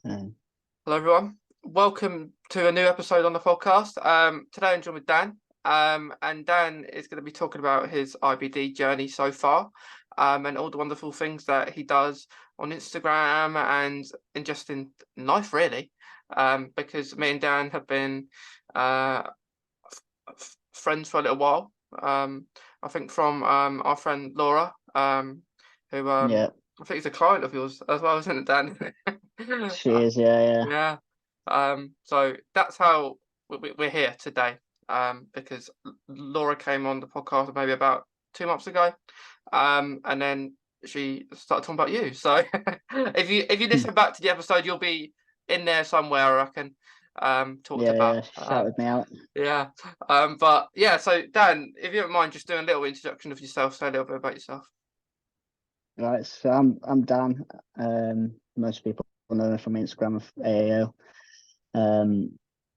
Hello, everyone. Welcome to a new episode on the podcast. Today I'm joined with Dan, and Dan is going to be talking about his IBD journey so far, and all the wonderful things that he does on Instagram and just in life, really. Because me and Dan have been friends for a little while. I think from our friend Laura, who Yeah, I think is a client of yours as well, isn't it, Dan? she is. Yeah, Yeah. So that's how we're here today. Because Laura came on the podcast maybe about 2 months ago. And then she started talking about you. So if you yeah. listen back to the episode, you'll be in there somewhere, I reckon. Talked Yeah, about. yeah. She shouted me out. Yeah. But yeah, so Dan, if you don't mind just doing a little introduction of yourself, say a little bit about yourself. Right, so I'm Dan. Most people know me from Instagram of AAO.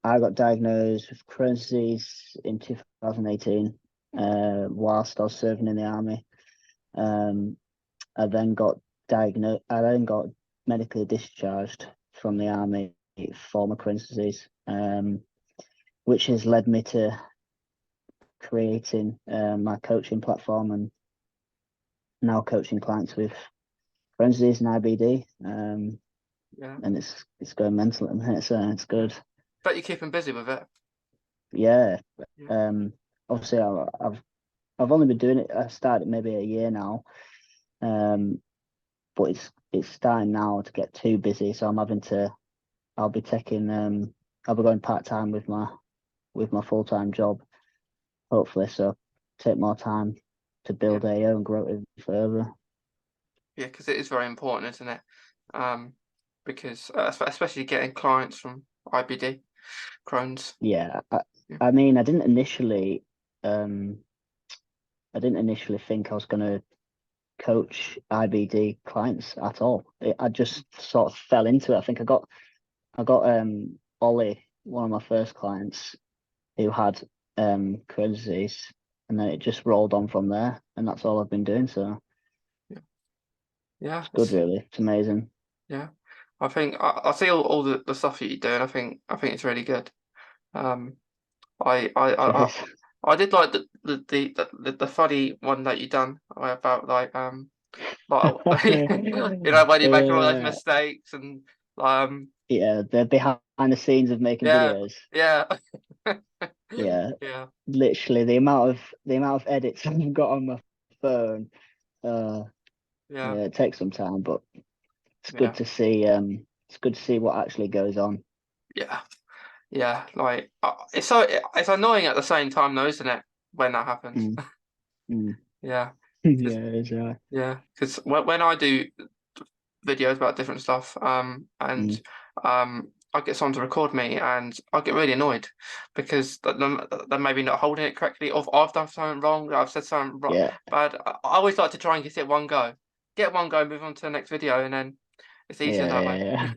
I got diagnosed with Crohn's disease in 2018, whilst I was serving in the army. Um, I then got diagnosed. I then got medically discharged from the army for my Crohn's disease, which has led me to creating my coaching platform and now coaching clients with Crohn's disease and IBD. Yeah. And it's going mental at the minute, so it's Yeah. good. Bet you keep him busy with it. Yeah. Yeah. Obviously I've only been doing it. I started maybe a year now. But it's starting now to get too busy, so I'll be taking I'll be going part-time with my full-time job, hopefully, so take more time to Yeah. build AO and grow it further. Yeah, because it is very important, isn't it? Because especially getting clients from IBD, Crohn's. Yeah, Yeah. I mean, um I didn't initially think I was gonna coach IBD clients at all. I just sort of fell into it. I think I got Ollie, one of my first clients, who had Crohn's disease, and then it just rolled on from there, and that's all I've been doing. So Yeah, yeah, it's good, really. It's amazing. yeah. I think I see all the stuff that you do, and I think it's really good. Um, I I I, I Cheers. I did like the funny one that you done about like when you're making all those Yeah, mistakes and um yeah, the behind the scenes of making yeah, videos. yeah. Yeah, Yeah, literally the amount of edits I've got on my phone. Uh, yeah, yeah, it takes some time, but it's good yeah, to see. It's good to see what actually goes on. yeah. Yeah, like it's annoying at the same time though, isn't it? When that happens. Mm, mm. Yeah, because Yeah, it is. yeah, because when I do videos about different stuff, and Mm, I get someone to record me, and I get really annoyed because they're maybe not holding it correctly, or I've done something wrong, I've said something wrong, yeah, but I always like to try and get one go, move on to the next video, and then it's easier yeah, that way. yeah,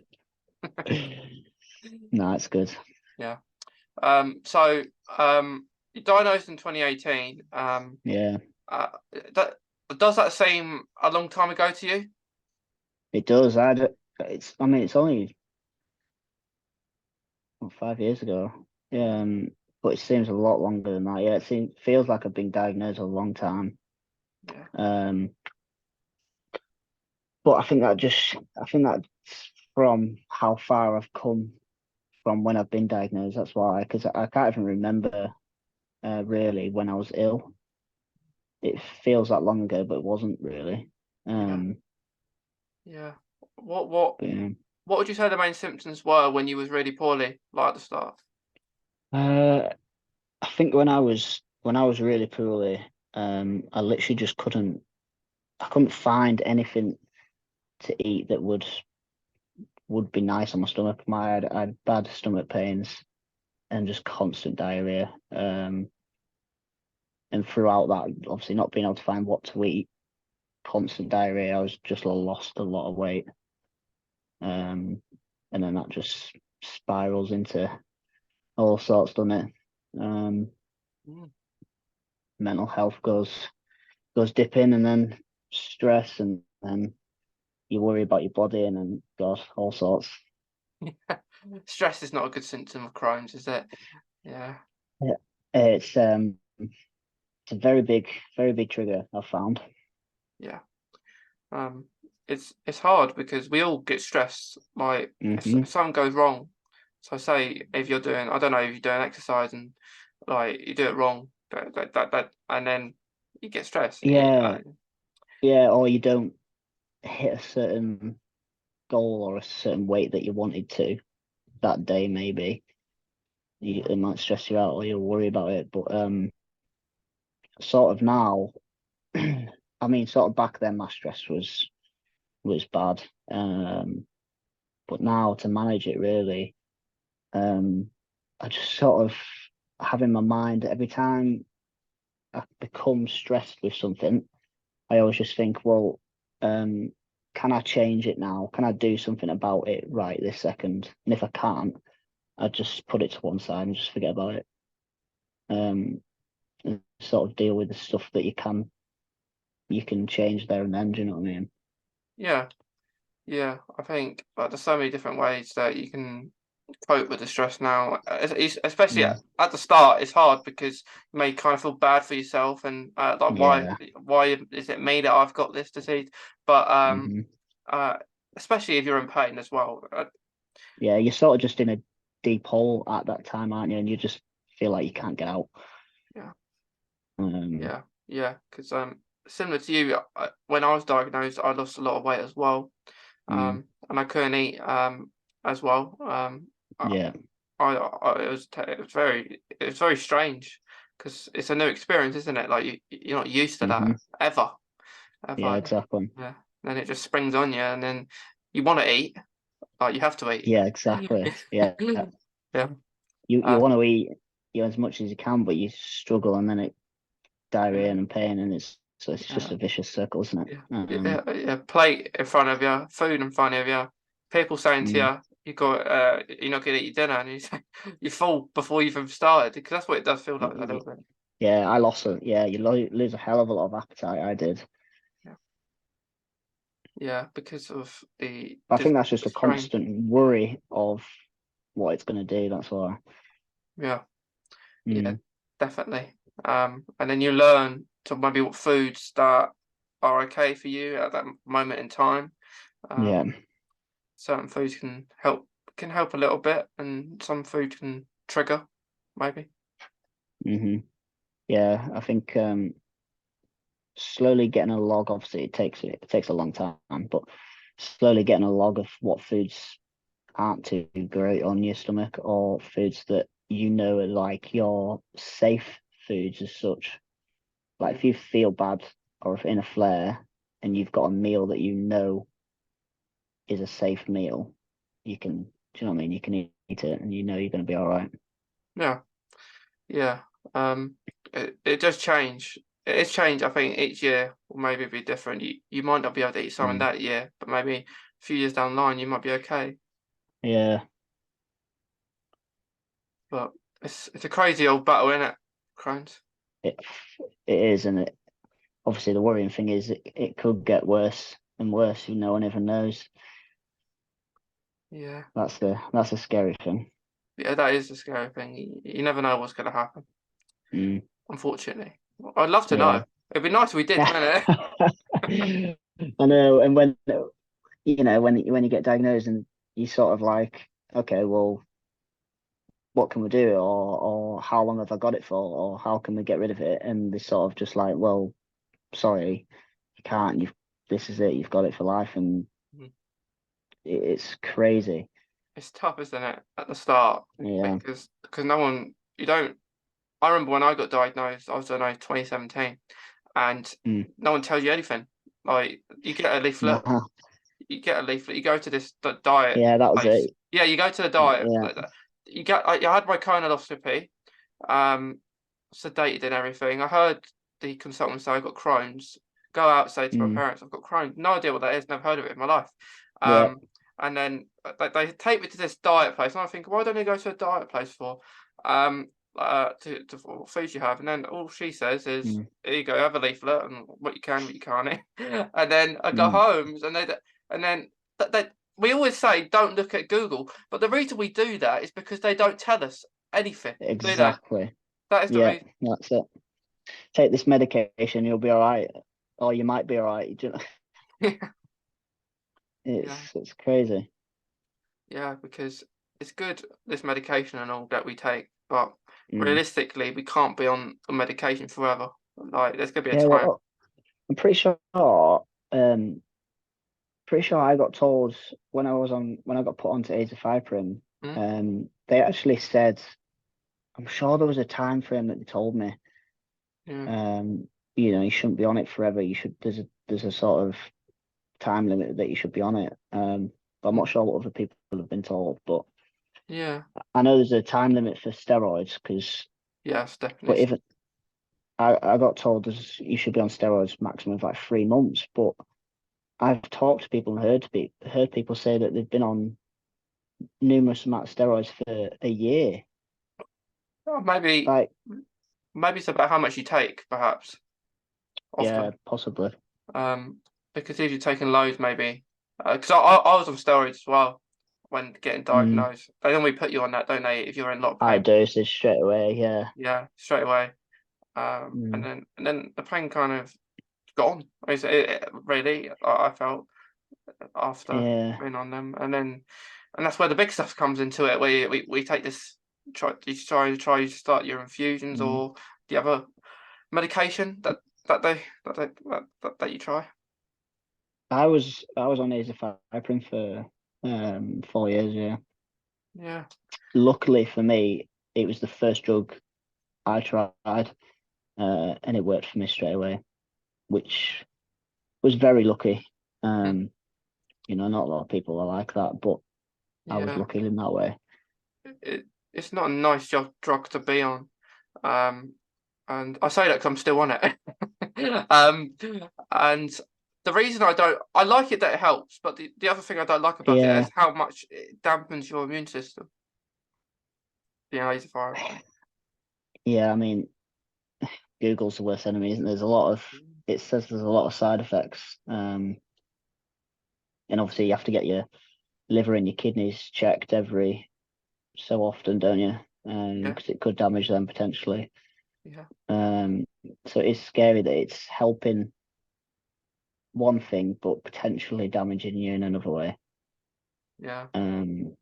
yeah. No, it's good. Yeah. So you're diagnosed in 2018. Yeah, Uh, that does that seem a long time ago to you? it does. I mean, it's only 5 years ago. Yeah. But it seems a lot longer than that. Yeah, feels like I've been diagnosed a long time. Yeah. Um, but I think that's from how far I've come from when I've been diagnosed. That's why, because I can't even remember really when I was ill. It feels that long ago, but it wasn't really. Yeah. Um, Yeah. What what but, yeah. what would you say the main symptoms were when you was really poorly, like at the start? Uh, I think when I was really poorly, I literally just I couldn't find anything to eat that would be nice on my stomach. I had bad stomach pains and just constant diarrhea. And throughout that, obviously not being able to find what to eat, constant diarrhea, I was just lost a lot of weight. Um, and then that just spirals into all sorts, doesn't it? Um, Mm. Mental health goes dipping, and then stress, and then you worry about your body, and then God, all sorts. Stress is not a good symptom of Crohn's, is it? Yeah, Yeah. It's a very big trigger, I've found. yeah. Um, it's hard because we all get stressed. Like if Hmm. something goes wrong, so say if you're doing, I don't know, if you're doing exercise and like you do it wrong, and then you get stressed. Yeah, yeah, or you don't hit a certain goal or a certain weight that you wanted to that day, maybe. It might stress you out or you'll worry about it. But sort of now, I mean, sort of back then my stress was bad. But now to manage it really, I just sort of have in my mind every time I become stressed with something, I always just think, well, can I change it now? Can I do something about it right this second? And if I can't, I just put it to one side and just forget about it. And sort of deal with the stuff that you can change there and then. Do you know what I mean? Yeah, yeah. I think like there's so many different ways that you can cope with the stress now. Especially Mm. at the start, it's hard because you may kind of feel bad for yourself and like Yeah. why is it me that I've got this disease? But Hmm. uh, especially if you're in pain as well. Yeah, you're sort of just in a deep hole at that time, aren't you? And you just feel like you can't get out. Yeah, Um, yeah, yeah. Because similar to you, when I was diagnosed, I lost a lot of weight as well. mm, And I couldn't eat as well. I, yeah. it was very strange because it's a new experience, isn't it? Like you're not used to Hmm. that ever, Yeah, ever. exactly. Yeah. Then it just springs on you, and then you want to eat, like you have to eat. Yeah, exactly. Yeah. Yeah. You Uh, want to eat as much as you can, but you struggle and then it yeah. diarrhea and pain and it's just Yeah. a vicious circle, isn't it? Yeah. Yeah. Yeah. Plate in front of you, food in front of you. People saying to Mm, you, you're not gonna eat your dinner, and you say you fall before you've even started because that's what it does feel like a little bit. yeah, I lost it. Yeah, you lose a hell of a lot of appetite. I did. Yeah. Yeah, because of the I just think that's just the a strain. constant worry of what it's going to do. That's why. Yeah, yeah, Mm, definitely. And then you learn to maybe what foods that are okay for you at that moment in time. yeah. Um, certain foods can help a little bit, and some food can trigger, maybe. Hmm. Yeah, I think slowly getting a log. Obviously, it takes a long time, but slowly getting a log of what foods aren't too great on your stomach or foods that you know are like your safe foods as such. Like Mm. if you feel bad or if in a flare and you've got a meal that you know is a safe meal, do you know what I mean? You can eat it and you know you're going to be all right. Yeah, yeah. It does change. It is change. I think each year will maybe be different. You might not be able to eat something Mm. that year, but maybe a few years down the line you might be okay. Yeah, But it's a crazy old battle, isn't it? Crohn's. it it is, and obviously the worrying thing is it could get worse and worse. No one ever knows. Yeah. That's a scary thing. Yeah, that is the scary thing. You never know what's going to happen, Mm. unfortunately. I'd love to Yeah. know. It'd be nice if we did, wouldn't I know, and when when you get diagnosed and you sort of like, okay, well, what can we do, or how long have I got it for, or how can we get rid of it? And they sort of just like, well, sorry, you can't. This is it. You've got it for life, and it? it's crazy. It's tough, isn't it, at the start? Yeah. Because no one, you don't. I remember when I got diagnosed, I was diagnosed 2017, and Mm. no one tells you anything. Like, you get a leaflet, Nah. you go to this diet Yeah, that was place. it. Yeah, you go to the diet. Yeah. Like that. I had my colonoscopy, um, sedated and everything. I heard the consultant say I got Crohn's. Go out, say to my Mm. parents, I've got Crohn's. No idea what that is. Never heard of it in my life. Yeah. And then they take me to this diet place, and I think, why don't you go to a diet place for? For what foods you have, and then all she says is, Mm. "Here you go, have a leaflet, and what you can, what you can't eat." And then I go Mm. home, and then they we always say don't look at Google, but the reason we do that is because they don't tell us anything, do they? Exactly. That is the Yeah, reason. that's it. Take this medication, you'll be all right, or you might be all right. Yeah, It's crazy. yeah, because it's good, this medication and all that we take, but Mm. realistically, we can't be on the medication forever. Like, there's gonna be a Yeah, time. well, I'm um, pretty sure I got told when I got put onto azathioprine, Mm, they actually said, I'm sure there was a time frame that they told me, yeah, you shouldn't be on it forever. There's a sort of time limit that you should be on it. But I'm mm, not sure what other people have been told, but yeah, I know there's a time limit for steroids yes, definitely. but if I got told you should be on steroids maximum of like 3 months, but I've talked to people and heard people say that they've been on numerous amounts of steroids for a year. Oh, maybe, Like, maybe it's about how much you take, perhaps, yeah, often. possibly. Um, because if you're taking loads, maybe, because I was on steroids as well when getting Mm, diagnosed. They normally put you on that, don't they, if you're in a lot of I pain? do, so straight away, yeah. Yeah, straight away. And Mm, then the pain kind of gone. Really, I felt after yeah. being on them, and that's where the big stuff comes into it. Where we take this, try to start your infusions Mm. or the other medication that you try. I was on azathioprine for 4 years, yeah. Yeah, Luckily for me, it was the first drug I tried, and it worked for me straight away, which was very lucky. mm, Um, not a lot of people are like that, but I was yeah. lucky in that way. It's not a nice drug to be on. Um, and I say that because I'm still on it. um, and the reason I like it that it helps, but the other thing I don't like about it Yeah, is how much it dampens your immune system. The azathioprine. yeah. I mean, Google's the worst enemy, isn't there? It says there's a lot of side effects. And obviously you have to get your liver and your kidneys checked every so often, don't you? Yeah, Because it could damage them potentially. yeah, Um, so it's scary that it's helping one thing, but potentially damaging you in another way. yeah. Um,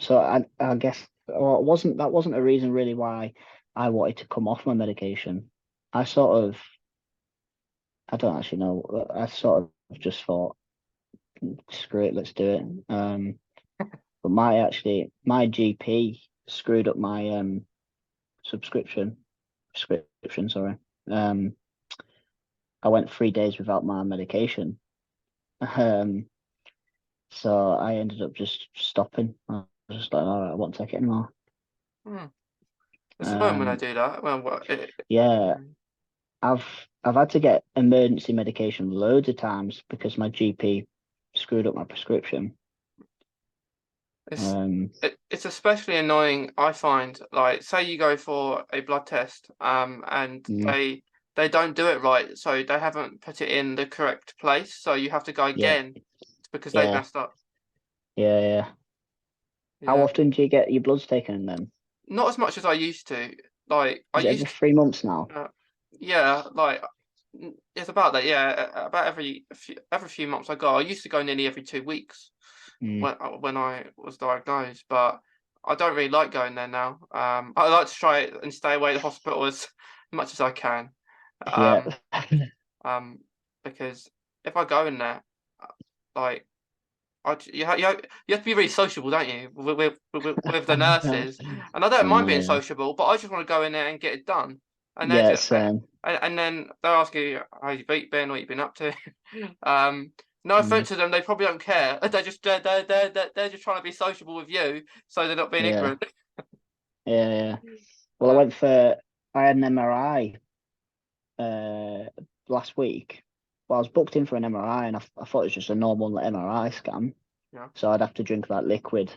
so I guess well, that wasn't a reason really why I wanted to come off my medication. I sort of I don't actually know. I sort of just thought, screw it, let's do it. But my GP screwed up my prescription, sorry. Um, I went 3 days without my medication. Um, so I ended up just stopping. I was just like, all right, I won't take it anymore. Hmm. It's annoying when I Um, do that. yeah, Mm, I've I've had to get emergency medication loads of times because my GP screwed up my prescription. it's Um, it's especially annoying. I find, like, say you go for a blood test, and mm, they don't do it right, so they haven't put it in the correct place, so you have to go yeah, again because they've yeah, messed up. yeah. How Yeah, often do you get your bloods taken then? not as much as I used to. Like I Is it every used 3 months now? to, yeah, like it's about that. Yeah, about every few months I go. I used to go nearly every 2 weeks Mm, when I was diagnosed, but I don't really like going there now. I like to try it and stay away the hospital as much as I can. yeah. Um, um, because if I go in there, like you have to be really sociable, don't you, with the nurses? And I don't mind being Yeah, sociable, but I just want to go in there and get it done. And they're yeah, just same. and then they'll ask you how you been, what you've been up to. um, no Mm, offense to them, they probably don't care. They're just trying to be sociable with you, so they're not being yeah, ignorant. yeah. Well, Um, I had an MRI last week. Well, I was booked in for an MRI, and I thought it was just a normal MRI scan. yeah. So I'd have to drink that liquid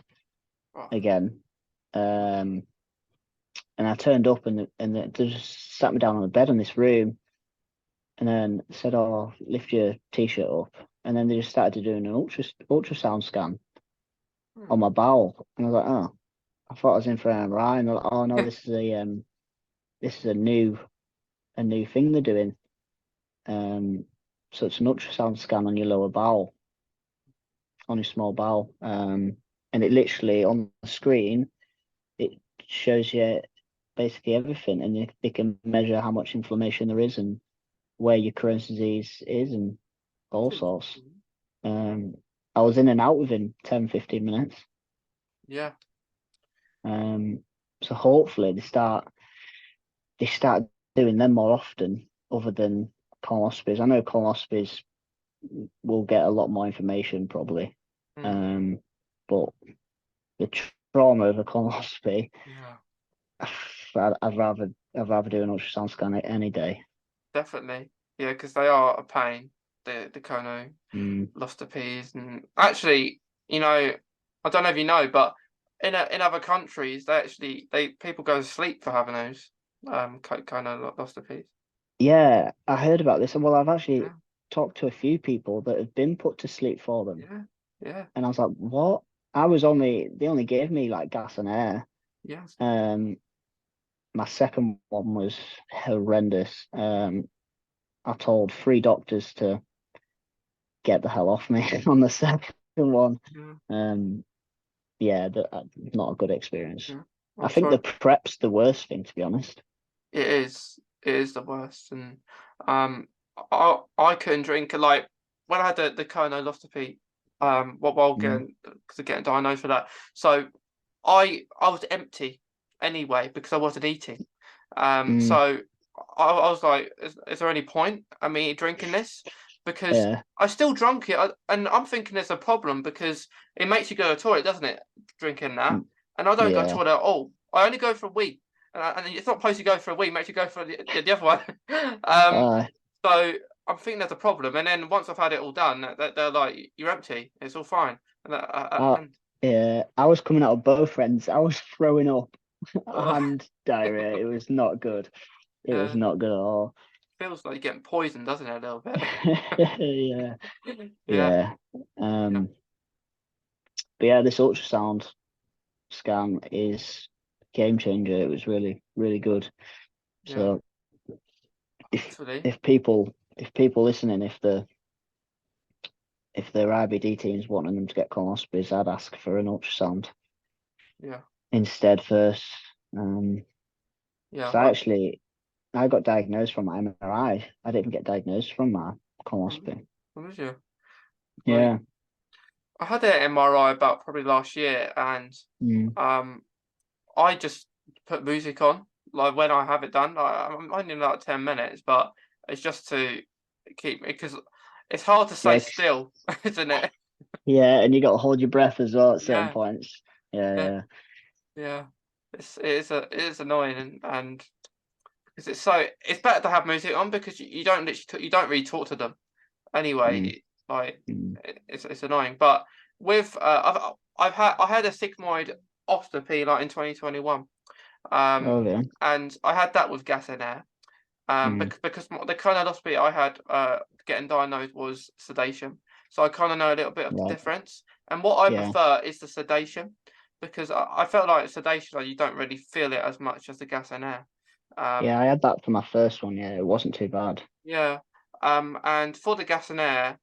Oh, again. Um, and I turned up, and they just sat me down on the bed in this room, and then said, "Oh, lift your t-shirt up." and then they just started doing an ultrasound scan Hmm. on my bowel, and I was like, oh, I thought I was in for an MRI, and they're like, oh no, this is a new thing they're doing. So it's an ultrasound scan on your lower bowel, on your small bowel, and it literally on the screen it shows you basically everything, and they can measure how much inflammation there is and where your Crohn's disease is and all sorts. Um, I was in and out within 10, 15 minutes. Yeah. So hopefully they start doing them more often, other than colonoscopies. I know colonoscopies will get a lot more information probably, Mm. um, but the trauma of a colonoscopy, Yeah. I'd rather do an ultrasound scan any day. Definitely. Yeah, because they are a pain. The Mm, colonoscopies, and actually, I don't know if you know, but in other countries, they people go to sleep for having those colonoscopies. yeah, I heard about this, and well, I've Yeah. actually talked to a few people that have been put to sleep for them, Yeah. Yeah. and I was like, what? They only gave me like gas and air. Yes. Um, my second one was horrendous. I told three doctors to get the hell off me on the second one. Yeah. Um, yeah, not a good experience. Yeah. I I'm think the sorry. prep's the worst thing, to be honest. It is. It is the worst, and I couldn't drink like when I had the colonoscopy. While Mm, getting diagnosed for that. So I was empty anyway because I wasn't eating. mm, So I was like, is there any point of me drinking this? Because yeah, I still drunk it, and I'm thinking there's a problem because it makes you go to the toilet, doesn't it? Drinking that, mm, and I don't go to the yeah. toilet at all. I only go for a week, and it's not supposed to go for a week. It makes you go for the other one. um, Uh, so I'm thinking there's a problem, and then once I've had it all done, they're like, you're empty. It's all fine. I, And yeah, I was coming out of both ends. I was throwing up uh, and diarrhea. It was not good. It was yeah. not good at all. Feels like you're getting poisoned, doesn't it, a little bit? Yeah, Yeah, yeah. yeah, But yeah, this ultrasound scan is game changer. It was really, really good. yeah. So if Hopefully, if people listening, if their IBD team's wanting them to get colonoscopies, I'd ask for an ultrasound yeah, instead first. Um, yeah. so I got diagnosed from my MRI. I didn't get diagnosed from my Mm, colonoscopy. what was you? Like, Yeah. I had an MRI about probably last year, and Mm. um, I just put music on, like when I have it done. I'm only in like 10 minutes, but it's just to keep me because it's hard to stay Yeah, still, isn't it? yeah, and you got to hold your breath as well at certain Yeah, points. Yeah, yeah, yeah. yeah. It is annoying, and because it's better to have music on because you don't you don't really talk to them anyway. Mm. Like Mm. it's annoying. But with I had a sigmoid ostrophy like in 2021. Um, Oh yeah. and I had that with gas and air. Mm. Because the colonoscopy I had getting diagnosed was sedation. So I kind of know a little bit of the Right. difference. And what I Yeah. prefer is the sedation because I felt like sedation, like you don't really feel it as much as the gas and air. Yeah, Um, I had that for my first one. Yeah, it wasn't too bad. yeah. And for the gas and air,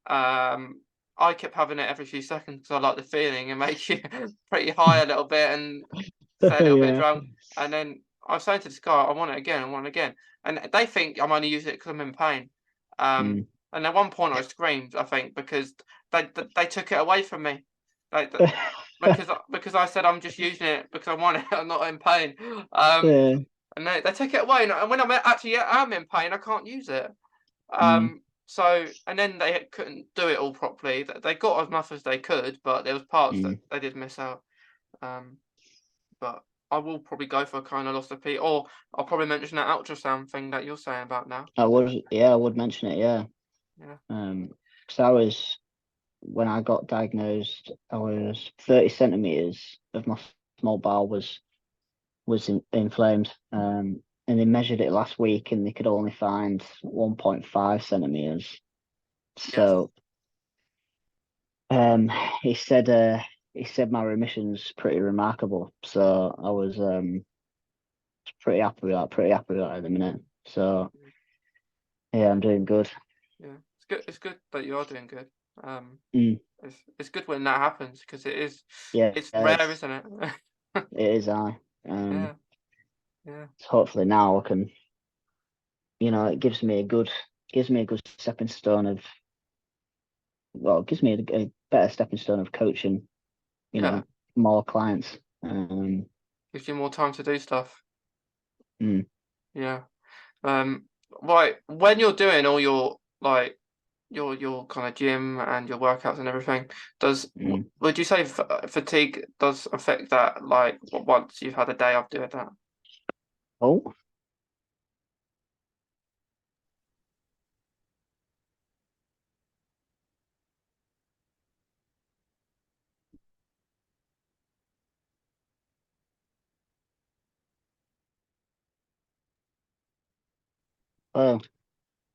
um, I kept having it every few seconds because I like the feeling and make you pretty high a little bit and stay a little bit Yeah. drunk. And then I was saying to this guy, I want it again, I want it again. And they think I'm only using it because I'm in pain. Mm. And at one point I screamed, I think, because they took it away from me. Like because I said I'm just using it because I want it, I'm not in pain. Um, Yeah. and they take it away, and when I'm actually am in pain, I can't use it. Mm. So and then they couldn't do it all properly. They got as much as they could, but there was parts that Mm. they did miss out. Um, but I will probably go for a colonoscopy, or I'll probably mention that ultrasound thing that you're saying about now. I would mention it. Yeah. Yeah. Because I was when I got diagnosed, I was 30 centimeters of my small bowel was inflamed. And they measured it last week, and they could only find 1.5 centimeters. Yes. So Um, he said uh, he said my remission's pretty remarkable. So I was pretty happy with that at the minute. So yeah, I'm doing good. Yeah, it's good. It's good that you are doing good. Um, Mm, it's good when that happens because yeah, it's rare, it's isn't it? it is I. Yeah, yeah, Hopefully now I can, it gives me a good stepping stone of it gives me a better stepping stone of coaching, you yeah. know, more clients. Um, Gives you more time to do stuff. mm, Yeah. Right. When you're doing all your like your kind of gym and your workouts and everything, mm. would you say fatigue does affect that? Like once you've had a day of doing that? Oh,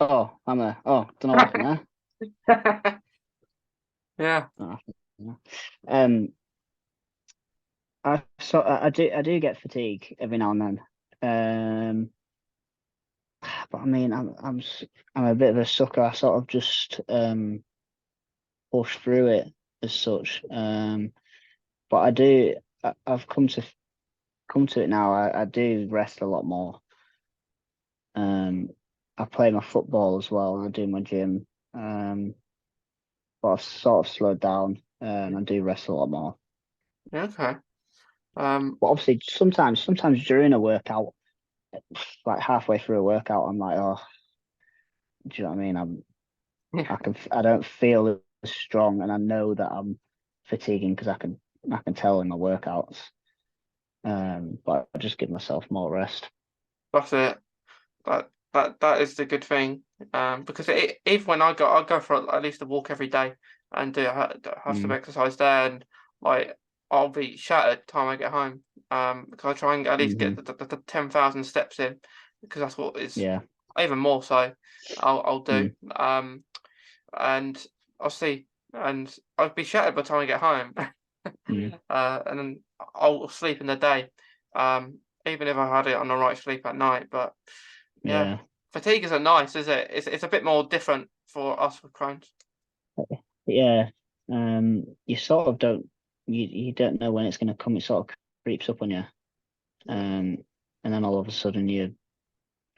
oh, I'm there. Oh, don't know what happened there. Yeah. Oh, yeah. Um, I do get fatigue every now and then. Um, but I mean, I'm a bit of a sucker. I sort of just push through it as such. But I've come to it now. I do rest a lot more. Um, I play my football as well, and I do my gym. But I've sort of slowed down. I do rest a lot more. Yeah, okay. Um. But obviously, sometimes during a workout, like halfway through a workout, I'm like, oh, do you know what I mean? Yeah. I don't feel as strong, and I know that I'm fatiguing because I can tell in my workouts. But I just give myself more rest. That's it. That is the good thing. Because even when I go for at least a walk every day and have some Mm, exercise there, and like I'll be shattered time I get home. Because I try and at least get hmm the 10,000 steps in because that's what is Yeah. even more so. I'll do. Mm, And I'll see, and I'll be shattered by the time I get home. mm, And then I'll sleep in the day. Even if I had it on the right sleep at night, but. Yeah, yeah. fatigue isn't nice, is it? It's a bit more different for us with Crohn's. Yeah. You sort of you don't know when it's going to come. It sort of creeps up on you. Um, and then all of a sudden you're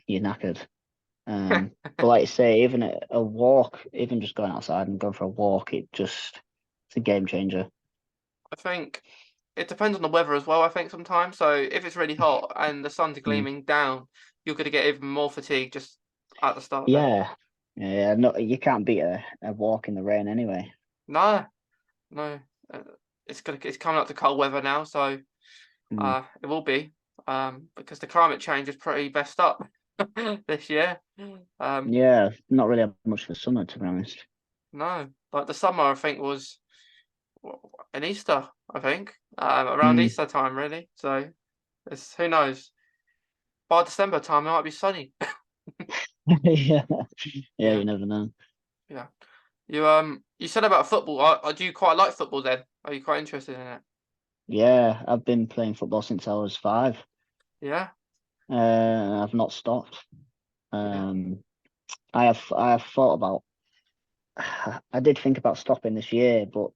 knackered. But like you say, even a walk, even just going outside and going for a walk, it's a game changer. I think it depends on the weather as well, I think sometimes. So if it's really hot and the sun's Mm. gleaming down, you're gonna get even more fatigue just at the start there. Yeah. Yeah. No, you can't beat a walk in the rain anyway. No, no. Uh, it's coming up to cold weather now, so Mm. it will be. Because the climate change is pretty messed up this year. Um, Yeah. Not really much for summer, to be honest. no. Like the summer I think was in Easter, I think. Around Mm. Easter time really. So it's who knows. By December time it might be sunny. Yeah. Yeah. Yeah, You never know. yeah. You said about football. Do you quite like football then? Are you quite interested in it? Yeah. I've been playing football since I was 5. Yeah, I've not stopped. yeah. Um, I have thought about. I did think about stopping this year, but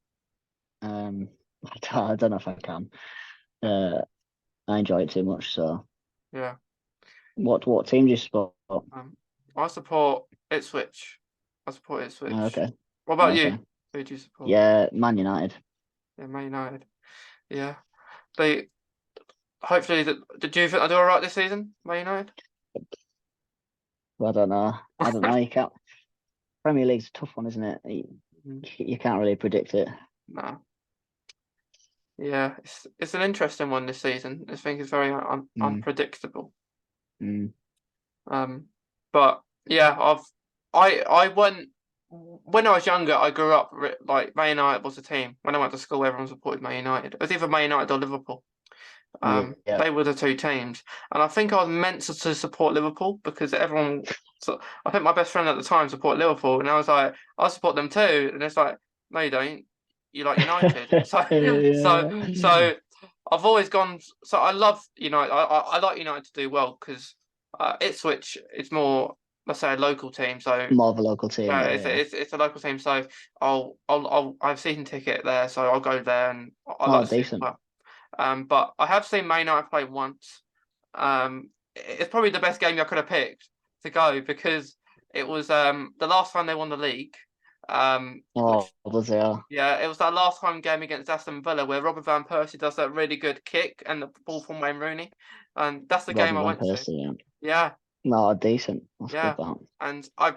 um, I don't know if I can. Uh, I enjoy it too much. So, Yeah. what team do you support? Um, I support Ipswich. I support Ipswich. Okay, What about you? okay, Who do you support? yeah, Man United. Yeah, Man United. Yeah. They hopefully did you think they do all right this season, Man United? Well, I don't know. I don't know. You can't. Premier League's a tough one, isn't it? Mhm. You can't really predict it. No. Yeah, it's an interesting one this season. I think it's very Mm, unpredictable. mm, But yeah, I went when I was younger. I grew up like Man United was a team. When I went to school, everyone supported Man United. It was either Man United or Liverpool. yeah, yeah, They were the two teams, and I think I was meant to support Liverpool because everyone. So I think my best friend at the time supported Liverpool, and I was like, I support them too, and it's like, no, you don't. you like United. So Yeah. I've always gone. So I love United. I like United to do well because Ipswich is more, let's say, a local team. So More of a local team, yeah, yeah, it's yeah. it's a local team. So I have season ticket there, so I'll go there and I Oh, like to see it decent. well. But I have seen Man United play once. It's probably the best game I could have picked to go because it was the last time they won the league. Oh, Which was they? yeah, it was that last home game against Aston Villa where Robert van Persie does that really good kick and the ball from Wayne Rooney, and that's the game Robert I Van went to. Persie, yeah. Yeah, No, decent. That's good, yeah, that. and I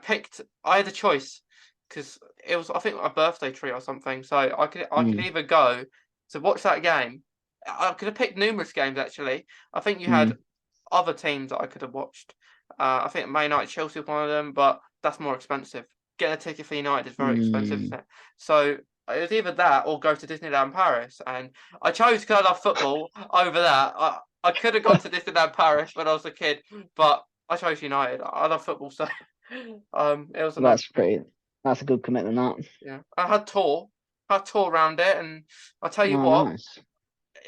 had a choice because it was, I think, a birthday treat or something. So I could Mm, either go to watch that game. I could have picked numerous games actually. I think you had mm, other teams that I could have watched. I think Man United, Chelsea was one of them, but that's more expensive. Getting a ticket for United is very expensive, mm. isn't it? So it was either that or go to Disneyland Paris, and I chose because I love football over that. I could have gone to Disneyland Paris when I was a kid, but I chose United. I love football, so it was a no. That's pretty. That's a good commitment, that. Yeah, I had tour around it, and I tell you Oh, what, nice.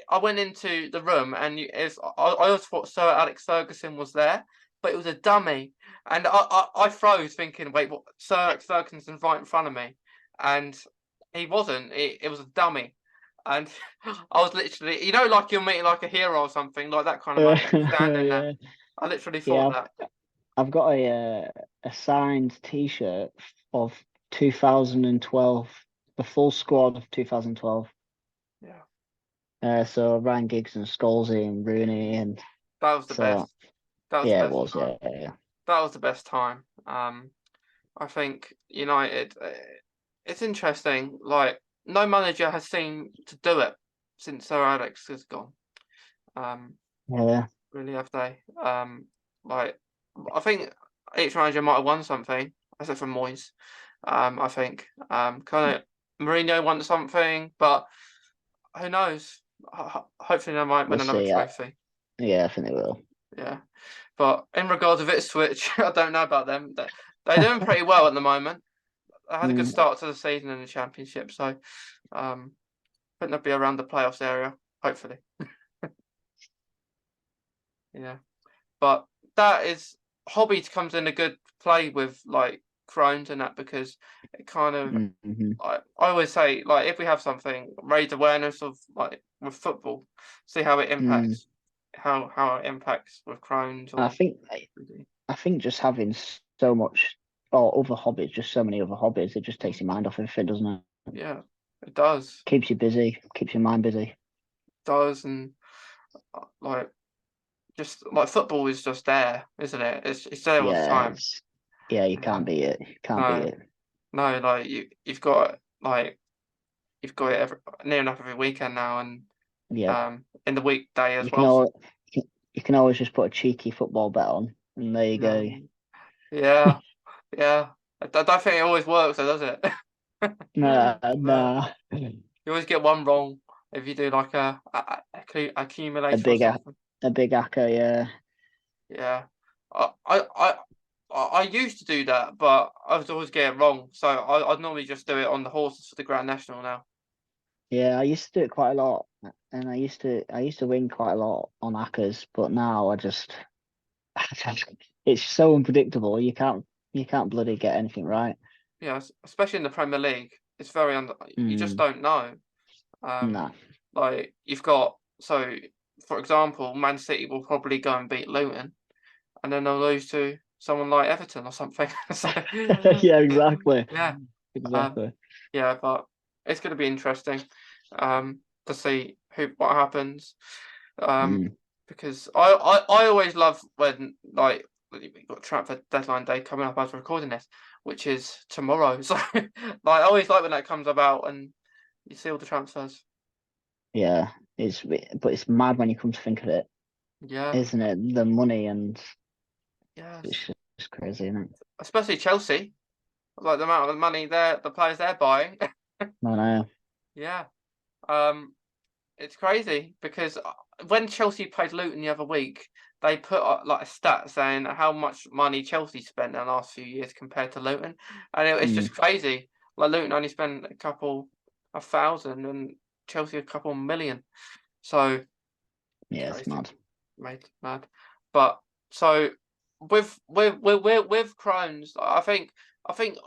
I went into the room and I always thought Sir Alex Ferguson was there, but it was a dummy, and I froze thinking, wait, what? Sir Alex Ferguson's right in front of me, and he wasn't. It was a dummy, and I was literally, like you're meeting like a hero or something, like that kind of moment, standing there. Yeah, I literally yeah. thought that. I've got a signed T-shirt of 2012, the full squad of 2012. Yeah, So Ryan Giggs and Scholesy and Rooney, and that was the so best. That was the yeah, it best was, time. yeah, yeah, That was the best time. I think United. It's interesting. Like no manager has seemed to do it since Sir Alex has gone. Um, yeah. really have they? Like I think each manager might have won something, except for Moyes. I think. Kind of Mourinho won something, but who knows? Hopefully, they might We'll win another see. trophy. Yeah, I think they will. Yeah, but in regards of Ipswich, I don't know about them. They're doing pretty well at the moment. I had a good Mm, start to the season in the championship, so I think they'll be around the playoffs area, hopefully. Yeah, but that is hobby comes in a good play with like Crohn's and that because it kind of mm-hmm. I always say like if we have something raise awareness of like with football, see how it Mm. impacts how it impacts with Crohn's I or think I think just having so much or other hobbies, just so many other hobbies, it just takes your mind off everything, doesn't it? yeah, it does. Keeps you busy, keeps your mind busy. Does and like just like football is just there, isn't it? It's there all the Yeah, time. yeah, you Yeah. can't beat it. You can't beat No, it. no, like you've got like you've got it near enough every weekend now, and Yeah, in the weekday as you can well. So, always you can always just put a cheeky football bet on, and there you yeah, go. yeah, yeah. I don't think it always works, though, does it? Nah, No, nah. you always get one wrong if you do like A accumulator or big something. a big acca, yeah. Yeah, I I I I used to do that, but I was always getting it wrong. So I'd normally just do it on the horses for the Grand National now. Yeah, I used to do it quite a lot, and I used to win quite a lot on accas, but now it's so unpredictable. You can't bloody get anything right. Yeah, especially in the Premier League, it's very you just Mm, don't know. Um, nah. like you've got so, for example, Man City will probably go and beat Luton, and then they'll lose to someone like Everton or something. So, Yeah, exactly. yeah, um, Exactly. yeah, but it's going to be interesting to see what happens. Um, Mm. because I always love when like we've got transfer deadline day coming up as we're recording this, which is tomorrow. So like I always like when that comes about and you see all the transfers. Yeah, but it's mad when you come to think of it, Yeah, isn't it? The money and yes. it's just crazy, isn't it? Especially Chelsea, like the amount of money the players they're buying. I know. Yeah. Um, it's crazy because when Chelsea played Luton the other week, they put like a stat saying how much money Chelsea spent in the last few years compared to Luton, and it's Mm. just crazy. Like Luton only spent a couple, 1,000 and Chelsea a couple million. So Yeah, it's crazy, mad. mad. But so with Crohn's, I think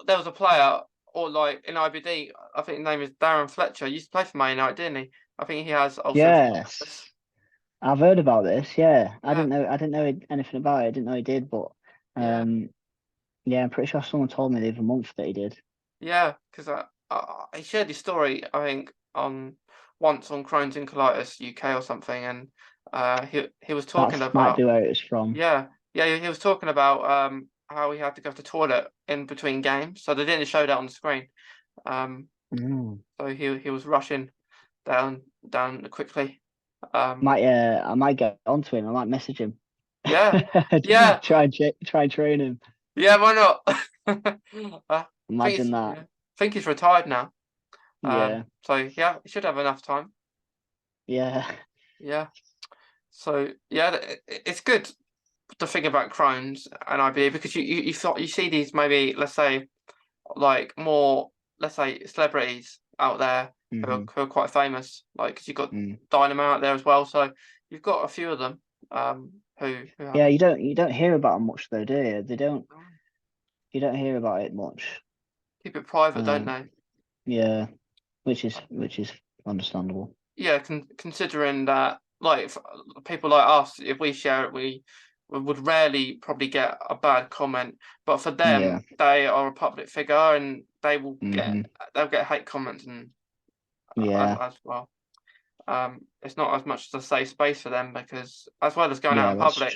there was a player or like in IBD. I think his name is Darren Fletcher. He used to play for Man United, didn't he? I think he has ulcerative colitis. Yes, I've heard about this. Yeah, Yeah, I didn't know anything about it. I didn't know he did, but yeah, yeah, I'm pretty sure someone told me the other month that he did. yeah. Because he shared his story. I think on once on Crohn's and Colitis UK or something, and he was talking Might about be where it was from. yeah, yeah. He was talking about how he had to go to the toilet in between games, so they didn't show that on the screen. Um, Mm. so he was rushing down quickly. Um, I might get onto him. I might message him. yeah, yeah, Try and train him. yeah. Why not? I Imagine that. I think he's retired now. Yeah, So yeah, he should have enough time. yeah, Yeah. So yeah, it's good to think about Crohn's and IBD because you see these maybe let's say like more let's say celebrities out there hmm who are quite famous like because you've got mm. Dynamo out there as well, so you've got a few of them who have Yeah. You don't hear about them much though, do you? They don't. You don't hear about it much. keep it private, don't Um, they? yeah, which is understandable. Yeah, considering that like people like us, if we share it, we would rarely probably get a bad comment, but for Yeah. them, they are a public figure and hmm they'll get hate comments and Yeah. as well. It's not as much as a safe space for them because as well as going out Yeah. in public,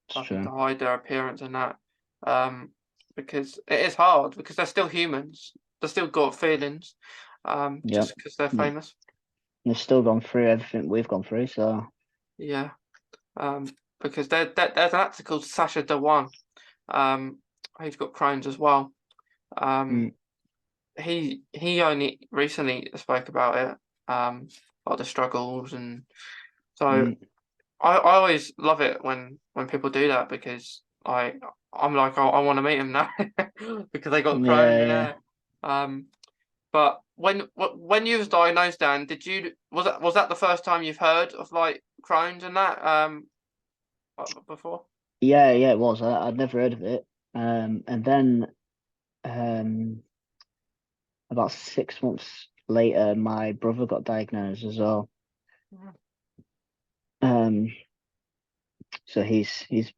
It's having to true. hide their appearance and that, um, because it is hard because they're still humans, they're still got feelings, Yep. just because they're Mm. famous. They've still gone through everything we've gone through, so Yeah. Um, because there's an actor called Sasha Dewan, who's got Crohn's as well. Um, mm, he only recently spoke about it, about the struggles, and so mm, I always love it when people do that because I'm like I want to meet him now because they got Crohn's, yeah, yeah. yeah. But when you was diagnosed, Dan, was that the first time you've heard of like Crohn's and that before? Yeah, it was. I'd never heard of it. And then um about 6 months later my brother got diagnosed as well. Mhm. Um so he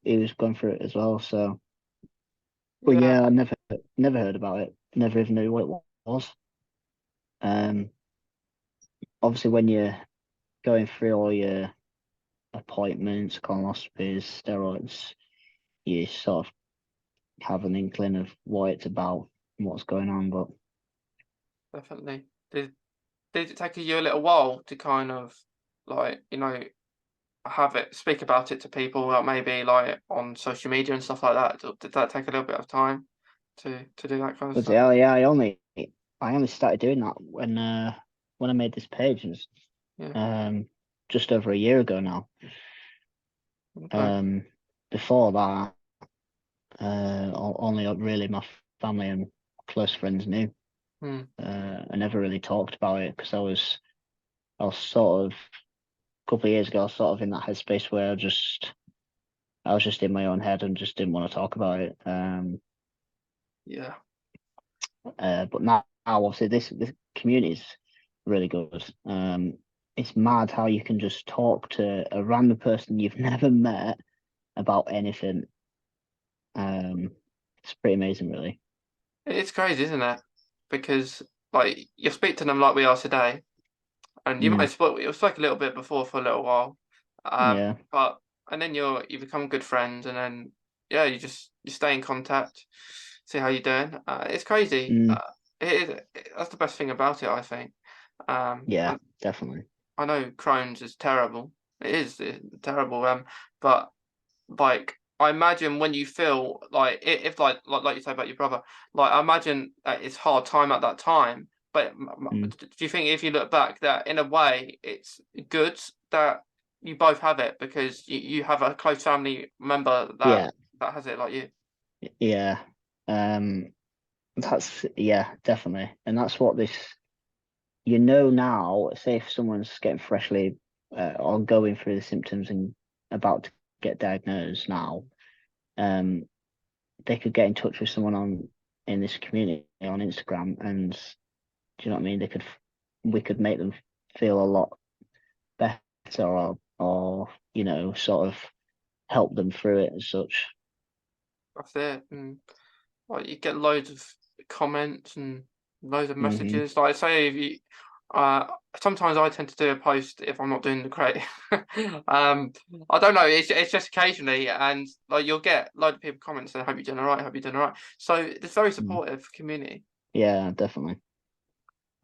was going through it as well. So but Yeah, yeah, I never heard about it. Never even knew what it was. Um Obviously when you're going through all your appointments, colonoscopies, steroids, you sort of have an inkling of what it's about and what's going on. But definitely. Did it take you a little while to kind of like, have it speak about it to people like maybe like on social media and stuff like that? Did that take a little bit of time to do that kind of but stuff? yeah, I only started doing that when I made this page. It was, Yeah. um just over a year ago now. Okay. Um Before that, only really my family and close friends knew. Hmm. I never really talked about it because I was sort of a couple of years ago, I was sort of in that headspace where I was just in my own head and just didn't want to talk about it. Yeah. But now obviously this community is really good. It's mad how you can just talk to a random person you've never met about anything. It's pretty amazing, really. It's crazy, isn't it? Because like you speak to them like we are today, and you might Mm, have spoke a little bit before for a little while, yeah. but and then you become good friends, and then yeah, you stay in contact, see how you're doing. It's crazy. Mm, That's the best thing about it, I think. yeah, definitely. I know Crohn's is terrible. It is terrible. But like I imagine when you feel like if like you say about your brother, like I imagine that it's hard time at that time. But Mm, do you think if you look back that in a way it's good that you both have it because you have a close family member yeah, that has it like you? yeah. Um, Yeah, definitely. And that's what this, now, say if someone's getting freshly or going through the symptoms and about to get diagnosed now, um, they could get in touch with someone in this community on Instagram, and do you know what I mean? We could make them feel a lot better, or sort of help them through it as such. That's it. And like you get loads of comments and loads of Hmm. messages. Like say if you uh sometimes I tend to do a post if I'm not doing the great. I don't know, it's just occasionally, and like you'll get a load of people comments saying, hope you're doing all right, hope you're doing all right. So it's very supportive community. Yeah, definitely.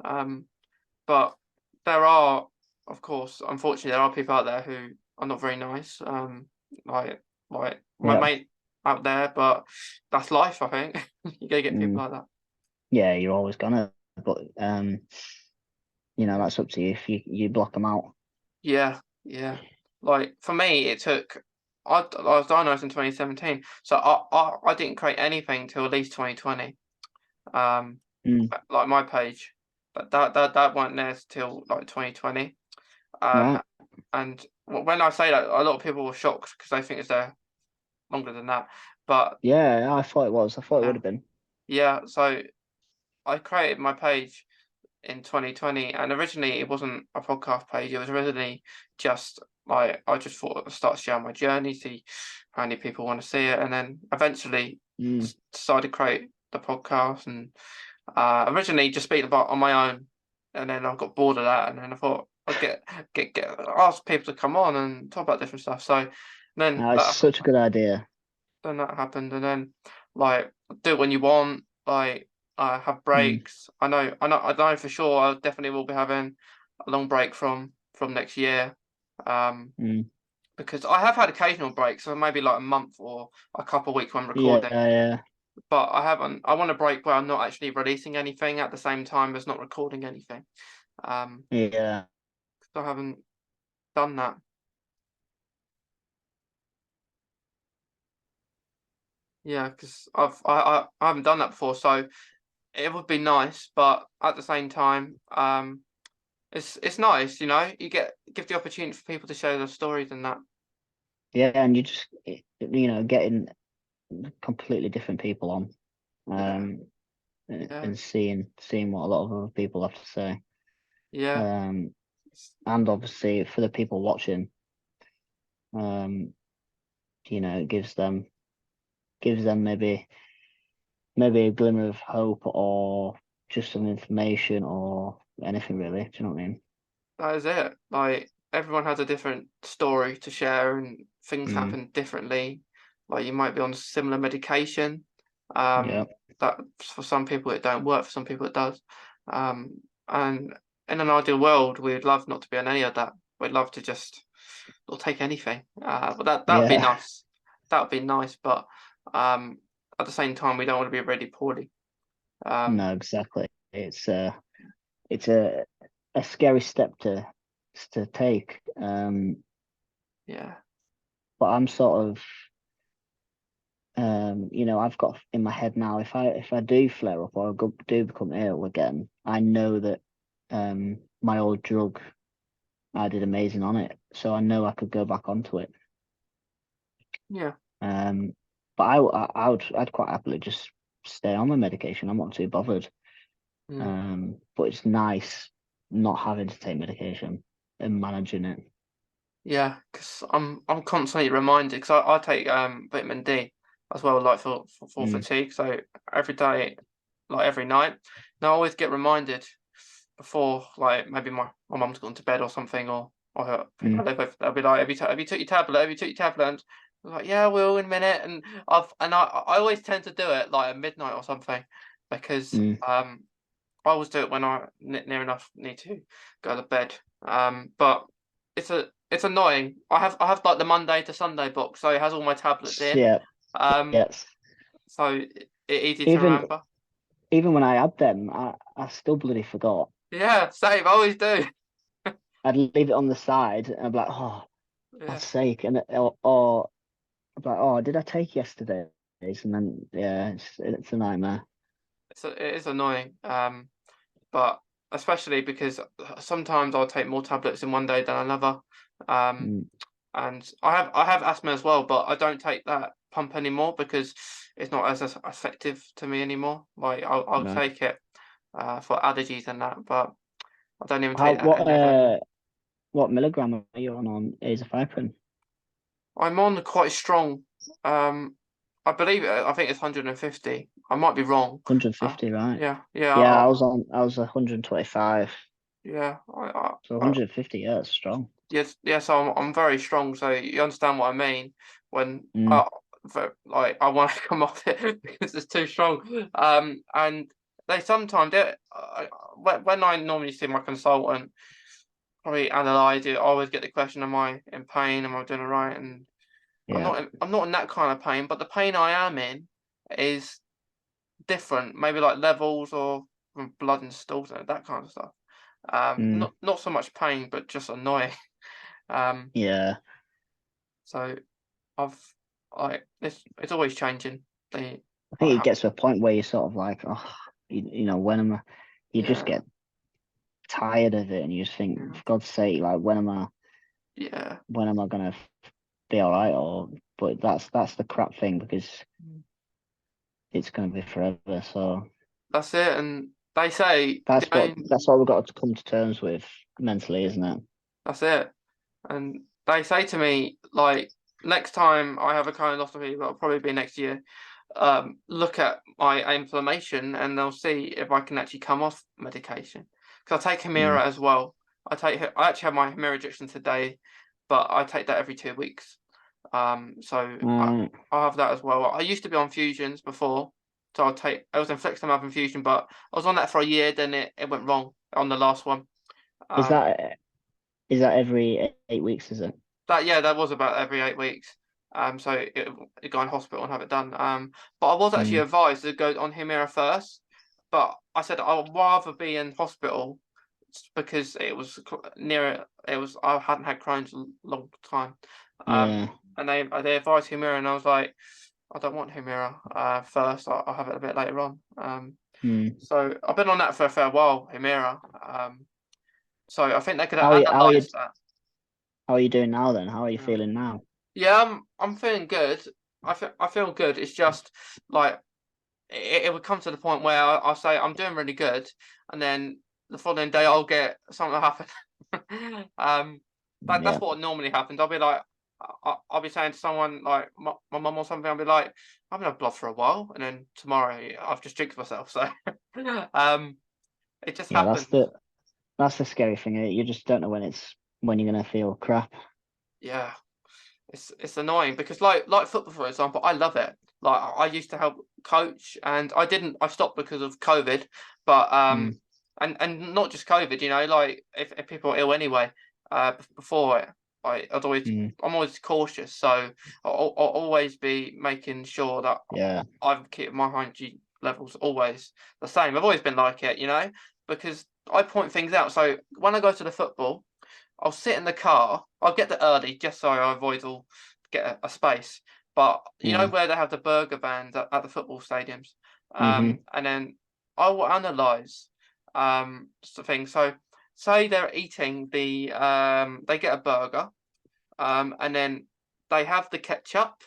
Um but there are, of course, unfortunately there are people out there who are not very nice. Like my Yeah. mate out there, but that's life, I think. You gotta get people Mm. like that. Yeah, you're always gonna, but that's up to you if you block them out. Yeah, yeah. Like for me, it took. I was diagnosed in 2017, so I didn't create anything till at least 2020. Um, Mm. like my page, but that weren't there till like 2020. Um, Right. and when I say that, a lot of people were shocked because they think it's there longer than that. But Yeah, I thought it was. I thought it would yeah, have been. yeah. So I created my page in 2020, and originally it wasn't a podcast page. It was originally just like I just thought I'd start sharing my journey, see how many people want to see it, and then eventually Mm. decided to create the podcast. And originally just speak about on my own, and then I got bored of that, and then I thought I'd get ask people to come on and talk about different stuff. So then It's such a good idea. that happened, and then like do it when you want, like have Mm. breaks. I know for sure I definitely will be having a long break from next year. Um, Mm. because I have had occasional breaks, so maybe like a month or a couple of weeks when Yeah, recording, yeah, but I haven't. I want a break where I'm not actually releasing anything at the same time as not recording anything. Um, yeah. 'Cause I haven't done that. Yeah, because I haven't done that before, so it would be nice, but at the same time, it's nice, you give the opportunity for people to share their stories and that. Yeah, and you just getting completely different people on, Yeah, um, yeah, and seeing what a lot of other people have to say. yeah, Um, and obviously for the people watching, um, it gives them maybe a glimmer of hope, or just some information, or anything really. Do you know what I mean? that is it. Like everyone has a different story to share, and things Mm. happen differently. Like you might be on similar medication. Yeah, That for some people it don't work, for some people it does. And in an ideal world, we'd love not to be on any of that. We'd love to just or take anything. But that would be yeah. nice. That would be nice, but um, at the same time, we don't want to be really poorly. Um, No, exactly. It's a scary step to take. yeah, But I'm sort of, I've got in my head now, if I do flare up, or do become ill again, I know that my old drug, I did amazing on it, so I know I could go back onto it. yeah, Um, but I'd quite happily just stay on my medication. I'm not too bothered. mm, But it's nice not having to take medication and managing it. yeah. Because I'm constantly reminded because I take vitamin D as well, like for Mm. fatigue. So every day, like every night, and I always get reminded before, like maybe my mum's gone to bed or something, or people I Mm. live with, they'll be like, have you took your tablet? Have you took your tablet? And I'm like, yeah, I will in a minute. And I always tend to do it like at midnight or something because Mm. I always do it when I near enough need to go to bed. But it's annoying. I have like the Monday to Sunday box, so it has all my tablets in. Yeah. Um, Yes. so easy to Even remember. even when I had them, I still bloody forgot. Yeah, same. I always do. I'd leave it on the side, and I'd be like, oh, Yeah, God's sake, or I'd be like, oh, did I take yesterday's? And then yeah, it's a nightmare. it is annoying. But especially because sometimes I'll take more tablets in one day than another. Um, Mm, and I have asthma as well, but I don't take that pump anymore because it's not as effective to me anymore. Like I'll right. take it for allergies and that, but I don't even How take that any other. what milligram are you on azathioprine? I'm on quite strong. Um, I believe I think it's 150. I might be wrong. 150, right? Yeah, yeah, Yeah, I was 125. yeah. So I, 150, yeah, it's strong. yes, yes. I'm very strong. So you understand what I mean when Mm, like I want to come off it because it's too strong. And they sometimes when I normally see my consultant, probably analyze it. I always get the question: Am I in pain? Am I doing all right? And yeah. I'm not in that kind of pain, but the pain I am in is different, maybe like levels or from blood and stools and that kind of stuff. Mm, Not so much pain, but just annoying. Um, yeah. so I've it's always changing. The I think I it have gets to a point where you're sort of like, oh, you know, when am I? You just yeah get tired of it, and you just think, yeah for God's sake, like yeah. when am I gonna be all right? Or but that's the crap thing because Mm. it's gonna be forever. So That's it. And they say the main that's what we've got to come to terms with mentally, isn't it? that's it. And they say to me like next time I have a colonoscopy, that'll probably be next year. Look at my inflammation and they'll see if I can actually come off medication. Because I take Mm. Humira as well. I actually have my Humira injection today, but I take that every 2 weeks. So Uh, I'll have that as well. I used to be on fusions before, so I was on infliximab infusion, but I was on that for a year. Then it went wrong on the last one. is Um, that is that every 8 weeks? Is it? That yeah, that was about every 8 weeks. So it go in hospital and have it done. But I was actually Mm. advised to go on Humira first, but I said I'd rather be in hospital because it was near. It was I hadn't had Crohn's a long time. Yeah. And they advised Humira, and I was like, I don't want Humira first. I'll have it a bit later on. Mm. So I've been on that for a fair while, Humira. So I think they could How are have you, how are you analysed that. how are you doing now then? How are you Yeah. feeling now? Yeah, I'm feeling good. I feel good. It's just like it would come to the point where I'll say I'm doing really good, and then the following day I'll get something to happen. um, that's Yeah. what normally happens. I'll be like, I'll be saying to someone like my mum or something. I'll be like, I've been had blood for a while, and then tomorrow I've just jinxed myself. So, um, it just Yeah, happens. that's the scary thing. You just don't know when you're gonna feel crap. Yeah. It's annoying because like football for example, I love it. Like I used to help coach and I stopped because of COVID, but Mm. and not just COVID, like if people are ill anyway, before it, Mm. I'm always cautious, so I'll always be making sure that Yeah. I've kept my hygiene levels always the same. I've always been like it, because I point things out. So when I go to the football, I'll sit in the car. I'll get there early just so I avoid all get a space. But you know Yeah. where they have the burger vans at the football stadiums, Hmm. and then I will analyze things. So say they're eating they get a burger, and then they have the ketchup.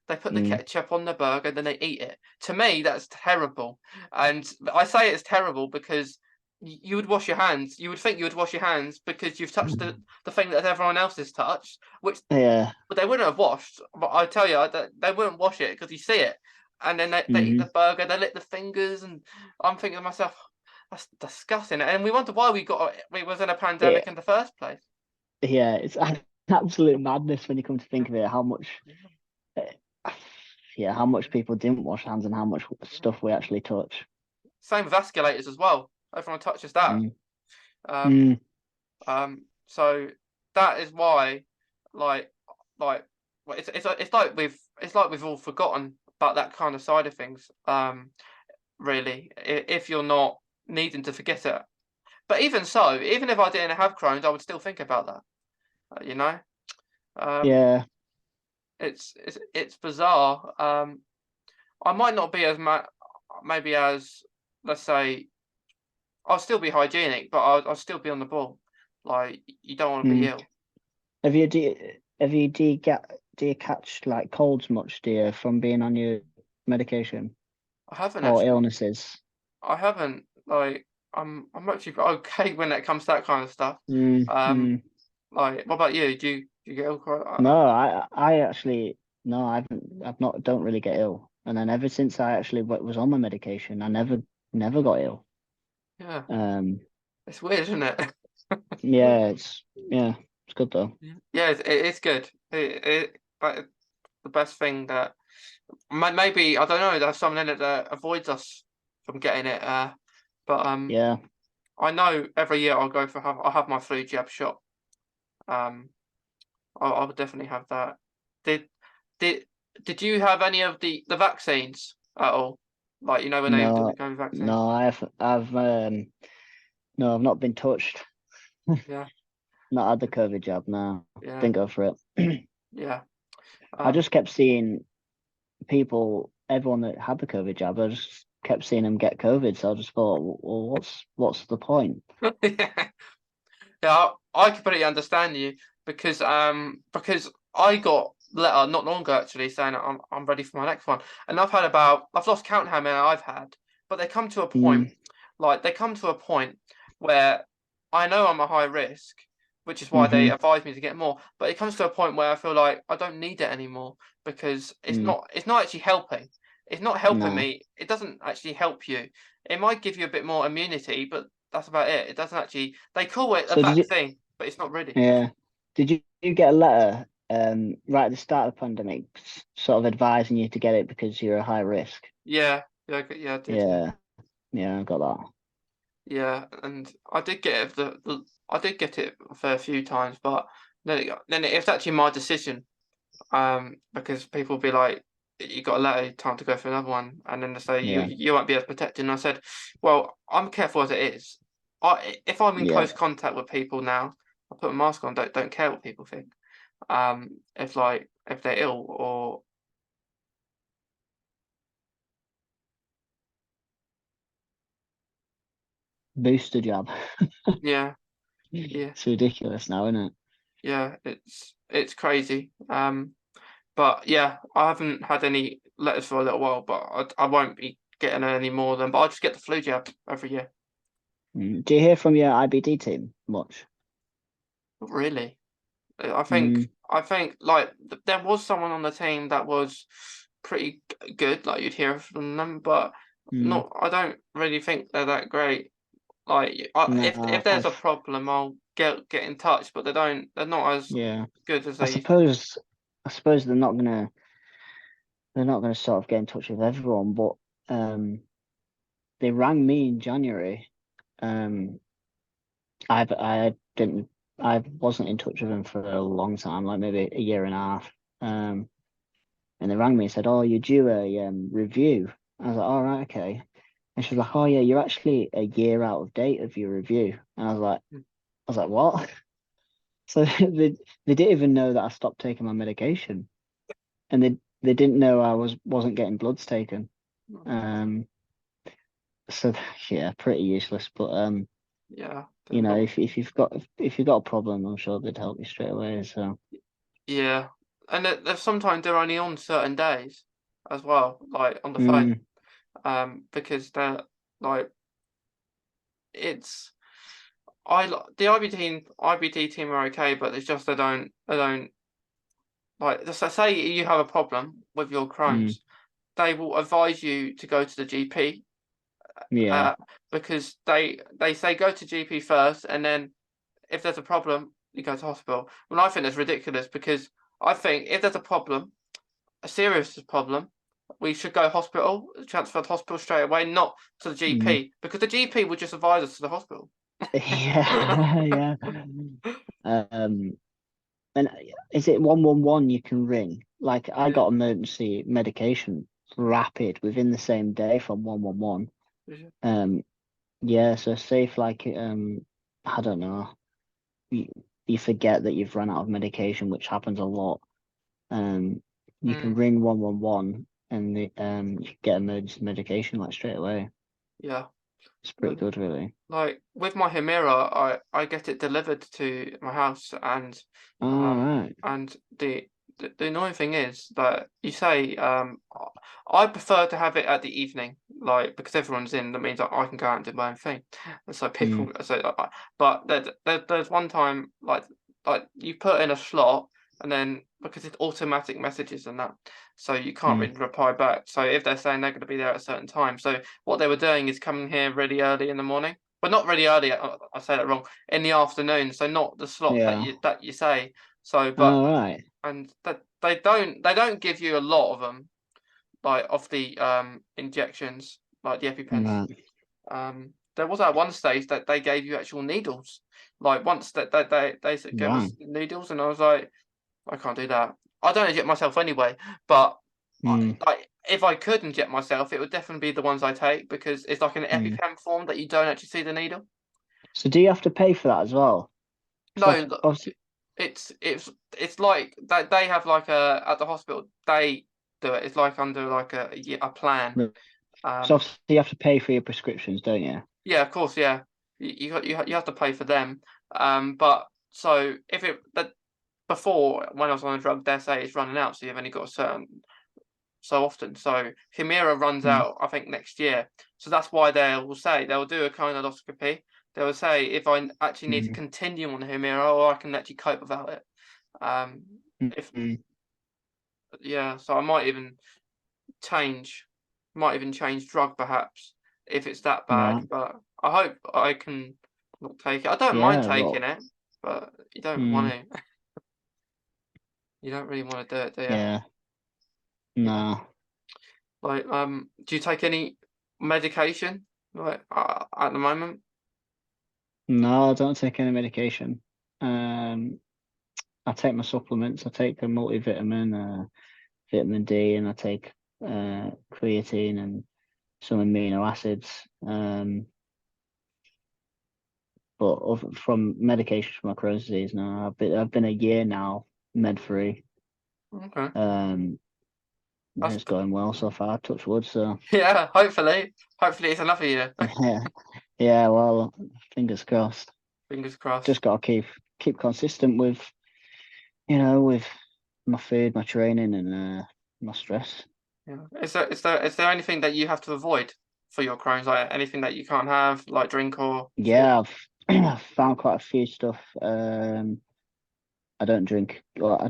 They put the Mm. ketchup on the burger, then they eat it. To me, that's terrible. And I say it's terrible because you would wash your hands. You would think you would wash your hands because you've touched the thing that everyone else has touched, which Yeah. but they wouldn't have washed. But I tell you, they wouldn't wash it because you see it. And then they eat Hmm. the burger, they lick the fingers, and I'm thinking to myself, that's disgusting. And we wonder why we was in a Yeah. pandemic in the first place. Yeah. It's absolute madness when you come to think of it. How much, uh, yeah, how much people didn't wash hands and how much stuff we actually touch. Same with vasculators as well. Everyone touches that. Mm. Um, Mm. so that is why, like, like, well, it's like we've all forgotten about that kind of side of things. Really, if you're not needing to forget it. But even so, even if I didn't have Crohn's, I would still think about that. You know, um, Yeah. it's bizarre. I might not be as maybe as let's say, I'll still be hygienic, but I'll still be on the ball. Like, you don't want to be ill. Do you catch like colds much, do you, from being on your medication I haven't or actually. illnesses? I haven't. Like, I'm actually okay when it comes to that kind of stuff. Like, what about you? Do you get ill quite? No, I actually no, I've not don't really get ill. And then ever since I actually was on my medication, I never got ill. Yeah, Um, it's weird, isn't it? yeah, it's good though. Yeah, it's good. But the best thing that maybe, I don't know, there's something in it that avoids us from getting it. But Yeah, I know every year I'll have my flu jab shot. Um, I would definitely have that. Did did did you have any of the vaccines at all? Like, when they do the no, COVID vaccines? no, no, I've not been touched. Yeah, Not had the COVID jab. No, yeah, didn't go for it. yeah. I Um, just kept seeing everyone that had the COVID jab. I just kept seeing them get COVID. So I just thought, well, what's the point? yeah. Yeah, I completely understand you because I got a letter not long ago actually saying that I'm ready for my next one, and I've lost count how many I've had, but Mm, they come to a point where I know I'm a high risk, which is why they mm-hmm, advise me to get more, but it comes to a point where I feel like I don't need it anymore because mm, it's not actually helping. It's not helping no. me. It doesn't actually help you. It might give you a bit more immunity, but that's about it. It doesn't actually. They call it a So did you? vaccine, but it's not really. Yeah. Did you get a letter right at the start of the pandemic, sort of advising you to get it because you're a high risk? Yeah, yeah, yeah, I did. Yeah, Yeah, yeah, I got that. yeah, and I did get it. I did get it a fair few times, but it's actually my decision. Because people be like, "You got a letter, time to go for another one," and then they say Yeah, you won't be as protected. And I said, "Well, I'm careful as it is. If I'm in yeah. close contact with people now, I put a mask on. Don't care what people think. If they're ill or Booster jab. yeah, yeah, It's ridiculous now, isn't it? yeah, it's crazy. But yeah, I haven't had any letters for a little while, but I won't be getting any more of them. But I'll just get the flu jab every year. Do you hear from your IBD team much? Not really. I think Mm, I think like there was someone on the team that was pretty good, like you'd hear from them, but mm. not. I don't really think they're that great. Like, if No, there's a problem, I'll get in touch, but they're not as yeah. good as I they used to be. suppose, I suppose they're not gonna sort of get in touch with everyone, but um, they rang me in January. Um, I didn't, I wasn't in touch with them for a long time, like maybe a year and a half. And they rang me and said, "Oh, you're due a review." I was like, "All right, okay." And she was like, "Oh yeah, you're actually a year out of date of your review." And I was like, "What?" So they didn't even know that I stopped taking my medication, and they didn't know I wasn't getting bloods taken. Um, so yeah, pretty useless. But Yeah, they're you know, not. if you've got a problem, I'm sure they'd help you straight away. So Yeah, and there's sometimes they're only on certain days as well, like on the phone. mm, Because they're like it's the IBD team are okay, but it's just they don't like just say you have a problem with your mm, Crohn's, they will advise you to go to the GP, yeah, because they say go to GP first, and then if there's a problem, you go to hospital. Well, I think that's ridiculous because I think if there's a problem, a serious problem, we should go hospital, transfer to hospital straight away, not to the mm, GP, because the GP would just advise us to the hospital. yeah, yeah. Um, and is it 111 you can ring? Like I Yeah. got emergency medication rapid within the same day from 111. Yeah. Um, yeah, so safe like I don't know. You, you forget that you've run out of medication, which happens a lot. Um, you can Mm, ring 111 and you can get emergency medication like straight away. yeah. It's pretty good, really. Like with my Humira, I get it delivered to my house, and All um right. and the annoying thing is that you say I prefer to have it at the evening, like because everyone's in. That means I can go out and do my own thing. And so Mm, but there's one time like you put in a slot, and then because it's automatic messages and that, so you can't mm, really reply back. So if they're saying they're going to be there at a certain time, so what they were doing is coming here really early in the morning. But not really early. I say that wrong. In the afternoon, so not the slot yeah. that you say. So, but All right. and that they don't give you a lot of them, like of the injections, like the EpiPens. Right. There was at one stage that they gave you actual needles. Like once they gave Wow. us needles, and I was like, I can't do that. I don't inject myself anyway, but Mm, like if I could inject myself, it would definitely be the ones I take because it's like an mm. EpiPen form that you don't actually see the needle. So do you have to pay for that as well? So No, obviously, it's like they have like a at the hospital they do it. It's like under like a plan. so Um, obviously you have to pay for your prescriptions, don't you? yeah, of course, yeah. You have to pay for them. But so if it that before when I was on a drug, they say it's running out, so you've only got a certain so often. So Humira runs Mm, out, I think, next year. So that's why they will say they'll do a colonoscopy. They will say if I actually need to mm, continue on Humira or I can actually cope without it. Um, mm, if mm. yeah, so I change, might even change drug perhaps if it's that bad. Right. But I hope I can not take it. I don't mind Yeah. Well. taking it, but you don't want Mm, to. You don't really want to do it, do you? yeah. Yeah. No. Like, do you take any medication like at the moment? No, I don't take any medication. Um, I take my supplements. I take a multivitamin, vitamin D, and I take creatine and some amino acids. But from medication for my Crohn's disease, no, I've been a year now med free. Okay, Um, that's it's going well so far. Touch wood. So yeah. Hopefully it's enough of you. yeah, yeah. Well, fingers crossed. Fingers crossed. Just gotta keep consistent with with my food, my training, and my stress. Yeah. Is there anything that you have to avoid for your Crohn's? Like anything that you can't have, like drink or food? Yeah, I've I've found quite a few stuff. I don't drink. Well,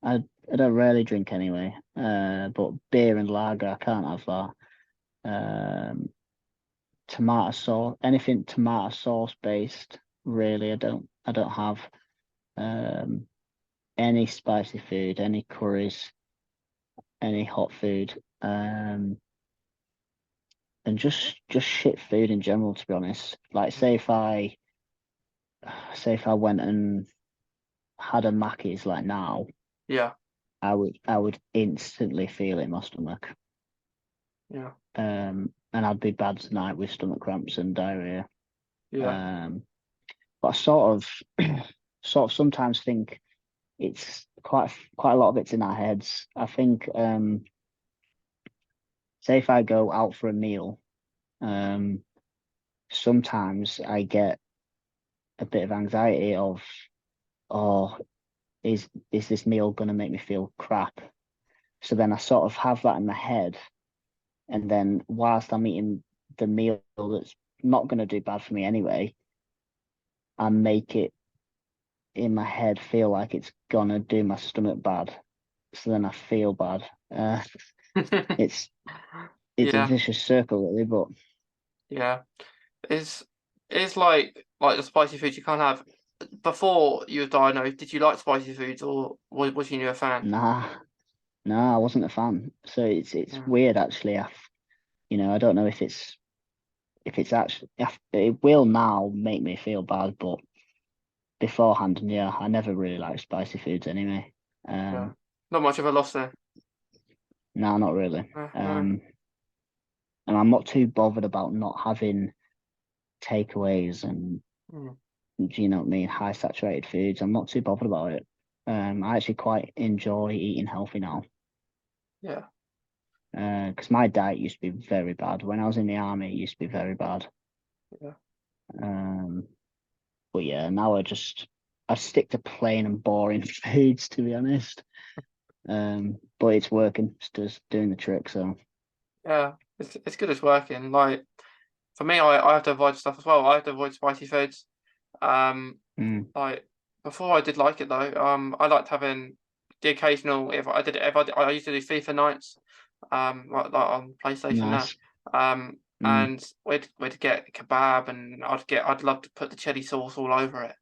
I don't really drink anyway. But beer and lager, I can't have that. Tomato sauce, anything tomato sauce based, really, I don't have. Um, any spicy food, any curries, any hot food. And just shit food in general, to be honest. Like say if I went and had a Mackey's like now, Yeah, I would instantly feel it in my stomach. yeah, And I'd be bad tonight with stomach cramps and diarrhea. yeah, Um, but I sort of sometimes think it's quite a lot of it's in our heads. I think say if I go out for a meal, um, sometimes I get a bit of anxiety of, oh, is this meal gonna make me feel crap? So then I sort of have that in my head, and then whilst I'm eating the meal that's not gonna do bad for me anyway, I make it in my head feel like it's gonna do my stomach bad. So then I feel bad. It's it's a yeah, vicious circle really, but yeah. Is like the spicy foods you can't have. Before you were diagnosed, did you like spicy foods or was you a fan? nah, nah, I wasn't a fan. So it's Yeah, weird actually. I don't know if it's actually it will now make me feel bad, but beforehand, yeah, I never really liked spicy foods anyway. yeah. Um, Not much of a loss there. no, not really. No. And I'm not too bothered about not having takeaways and Mm, do you know what I mean, high saturated foods. I'm not too bothered about it. I actually quite enjoy eating healthy now. yeah, Because my diet used to be very bad. When I was in the army, it used to be very bad. Yeah. But yeah, now I stick to plain and boring foods, to be honest. But it's working. It's just doing the trick. So Yeah, it's good. It's working. Like for me, I have to avoid stuff as well. I have to avoid spicy foods. Um, like before I did like it though. I liked having the occasional. I used to do FIFA nights. Like on PlayStation now. nice. And we'd get kebab, and I'd love to put the chili sauce all over it,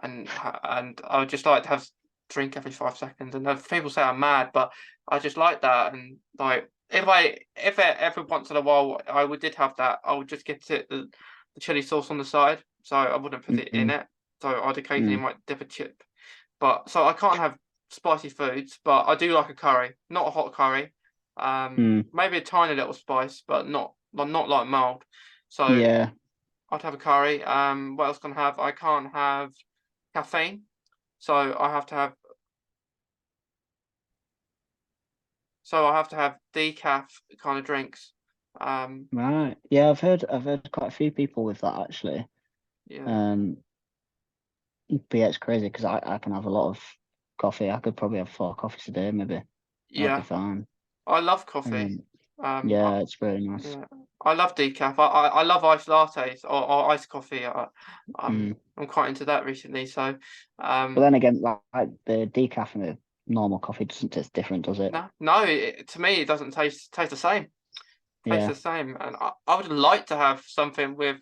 and I would just like to have drink every 5 seconds. And people say I'm mad, but I just like that. And like if every once in a while did have that, I would just get the chili sauce on the side, so I wouldn't put it in Mm, it. So I'd occasionally mm, might dip a chip, but so I can't have spicy foods, but I do like a curry, not a hot curry. mm. Maybe a tiny little spice, but not like mild. So Yeah, I'd have a curry. What else can I have? I can't have caffeine, so I have to have decaf kind of drinks. Um, right. Yeah, I've heard quite a few people with that actually. yeah, Um, but yeah, it's crazy because I can have a lot of coffee. I could probably have 4 coffees a day, maybe. I'll be yeah. fine. I love coffee. Um, Um, I, yeah, it's very nice. yeah, I love decaf. I love iced lattes or iced coffee. I'm quite into that recently. So, But um, then again, like the decaf and the normal coffee doesn't taste different, does it? no, to me it doesn't taste the same. Tastes Yeah. the same, and I would like to have something with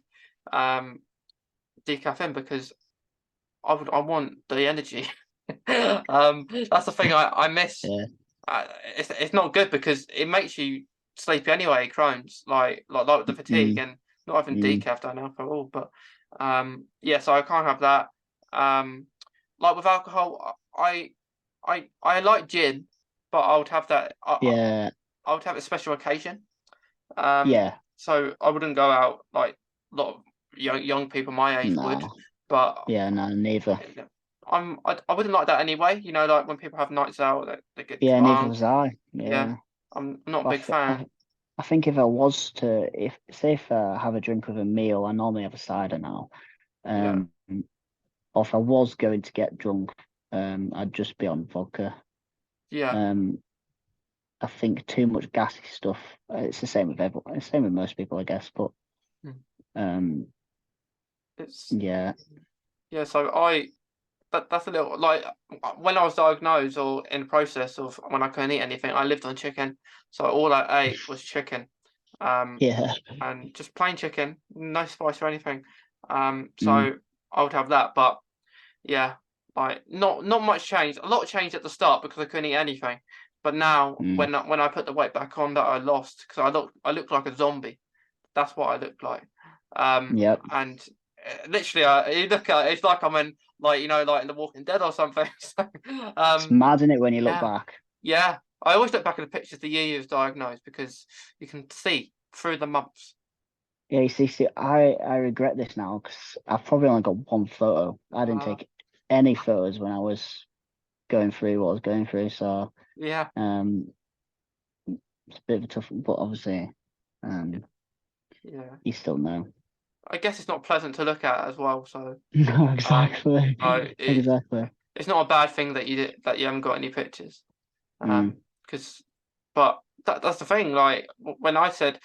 um decaf in because I want the energy. That's the thing I miss. Yeah. It's not good because it makes you sleepy anyway. Crohn's like with the fatigue Mm, and not having mm, decaf don't help at all. But yeah, so I can't have that. Like with alcohol, I like gin, but I would have that. yeah. I would have a special occasion. Um, Yeah. so I wouldn't go out like a lot of young people my age would, No. but Yeah, no, neither. I wouldn't like that anyway. You know, like when people have nights out, they get Yeah, neither drunk. was I. Yeah, Yeah. I'm not a But big fan. I think if I was to, if say if I have a drink with a meal, I normally have a cider now. Yeah, Or if I was going to get drunk, I'd just be on vodka. yeah. Um, I think too much gassy stuff. It's the same with everyone. It's the same with most people, I guess. But Mm. um, It's yeah. yeah. So that's a little like when I was diagnosed or in the process of when I couldn't eat anything, I lived on chicken. So all I ate was chicken. Um, Yeah. and just plain chicken, no spice or anything. Mm, So I would have that, but yeah, like not much change. A lot of change at the start because I couldn't eat anything, but now mm. when I put the weight back on that I lost because I looked like a zombie. That's what I looked like. Yep. And literally, you look at it, it's like I'm in like like in The Walking Dead or something. So, It's mad, isn't it, when you look yeah, back? yeah. I always look back at the pictures the year you was diagnosed because you can see through the months. Yeah, see, I regret this now because I've probably only got one photo. I didn't Uh, take any photos when I was going through what I was going through, so yeah, um, it's a bit of a tough, but obviously, um, yeah. you still know. I guess it's not pleasant to look at as well. So, No, um, exactly, so exactly. it's not a bad thing that you haven't got any pictures. Mm, Because, but that's the thing. Like when I said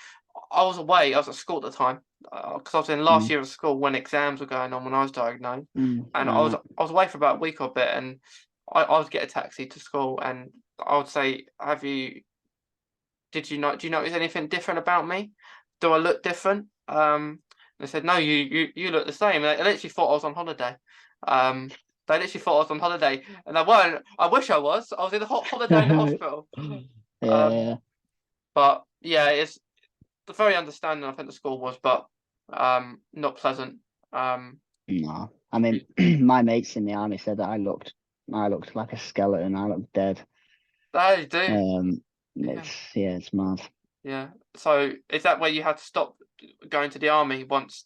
I was away, I was at school at the time because I was in last mm, year of school when exams were going on when I was diagnosed, and right. I was away for about a week or a bit, and I would get a taxi to school, and I would say, do you notice anything different about me? Do I look different? They said, no, you look the same. They literally thought I was on holiday. Um, they literally thought I was on holiday, and I weren't. I wish I was. I was in a holiday in the hospital. Yeah, Um, yeah. but yeah, it's very understanding. I think the school was, but not pleasant. Um, No, I mean, my mates in the army said that I looked like a skeleton. I looked dead. they do. Yeah, It's mad. yeah. So is that where you had to stop going to the army once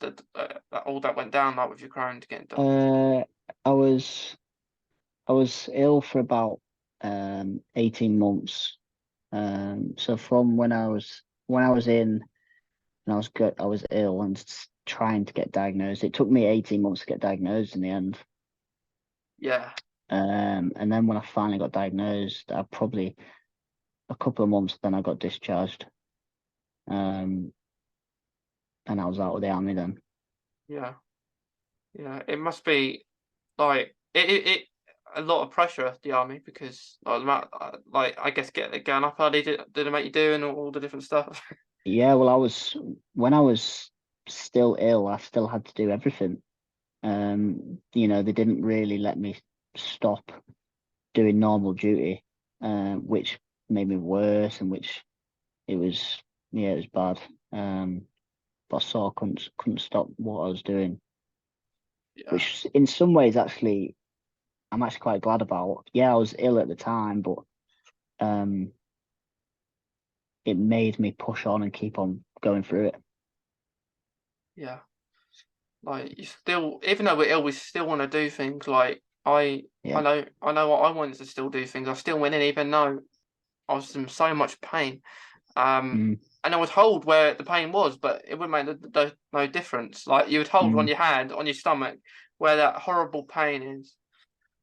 all that went down, like with your Crohn to get done? Uh, I was I was ill for about 18 months. So from when I was in and I was good, I was ill and trying to get diagnosed. It took me 18 months to get diagnosed in the end. Yeah. And then when I finally got diagnosed, I probably a couple of months then I got discharged. And I was out of the army then. Yeah. Yeah. It must be like it a lot of pressure at the army because like I guess getting up early did it make you do and all the different stuff. Yeah, well, when I was still ill, I still had to do everything. They didn't really let me stop doing normal duty, which made me worse, and which it was, yeah, it was bad. But I sort of couldn't stop what I was doing, Yeah. which in some ways actually I'm actually quite glad about. Yeah, I was ill at the time, but um, it made me push on and keep on going through it. Yeah. Like you still, even though we're ill, we still want to do things. Like I Yeah. know what I wanted to still do things. I still went in even though I was in so much pain. Mm, And I would hold where the pain was, but it would make no difference. Like you would hold on mm, your hand, on your stomach, where that horrible pain is.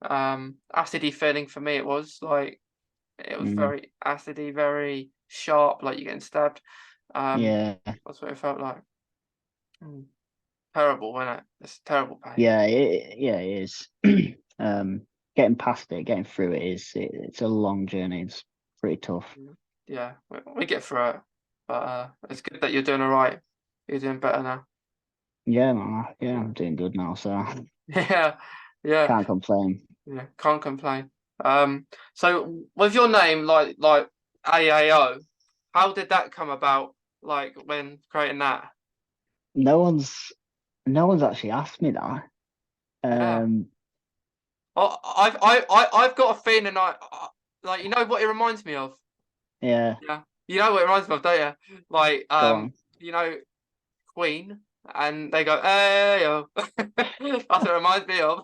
Acidy feeling for me, it was like it was mm. very acidy, very sharp, like you're getting stabbed. Yeah. That's what it felt like. Mm. Terrible, wasn't it? It's terrible pain. Yeah, it is. Getting past it, getting through it's a long journey. It's pretty tough. Yeah, we get through it, but it's good that you're doing all right. You're doing better now. Yeah, man. Yeah, Yeah, I'm doing good now, so yeah, yeah, can't complain. yeah. Can't complain. So with your name, like AAO, how did that come about? Like when creating that? No one's no one's actually asked me that. Yeah, Um, I've got a feeling like you know what it reminds me of. yeah, Yeah, you know what it reminds me of, don't you? Like go on. you know Queen, and they go, "Hey, yo." That's what it reminds me of.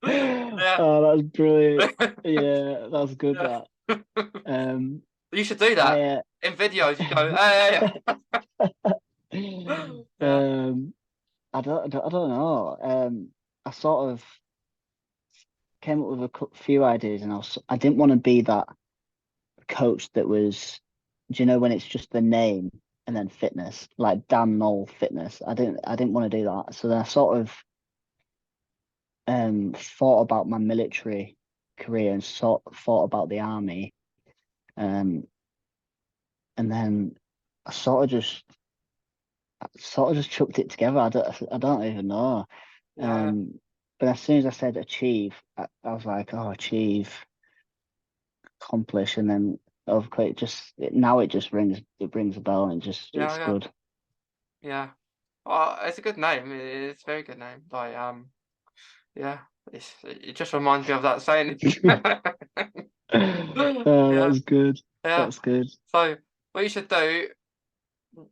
Yeah. Oh, that's brilliant. Yeah, that's good. Yeah. That. Um, You should do that I in videos. You go, "Hey." Yeah. I don't know. I sort of came up with a few ideas, and I didn't want to be that coach that was, do you know, when it's just the name and then fitness, like Dan Knoll Fitness. I didn't want to do that. So then I sort of thought about my military career and thought about the army. Um, and then I sort of just chucked it together. I don't even know. Yeah. Um, but as soon as I said achieve, I was like, oh, achieve, accomplish, and then okay, now it just rings a bell and Yeah. it's Yeah. good. Yeah. Oh, it's a good name. It's a very good name. Like, yeah. It just reminds me of that saying. Yeah. That's good. Yeah. That's good. So what you should do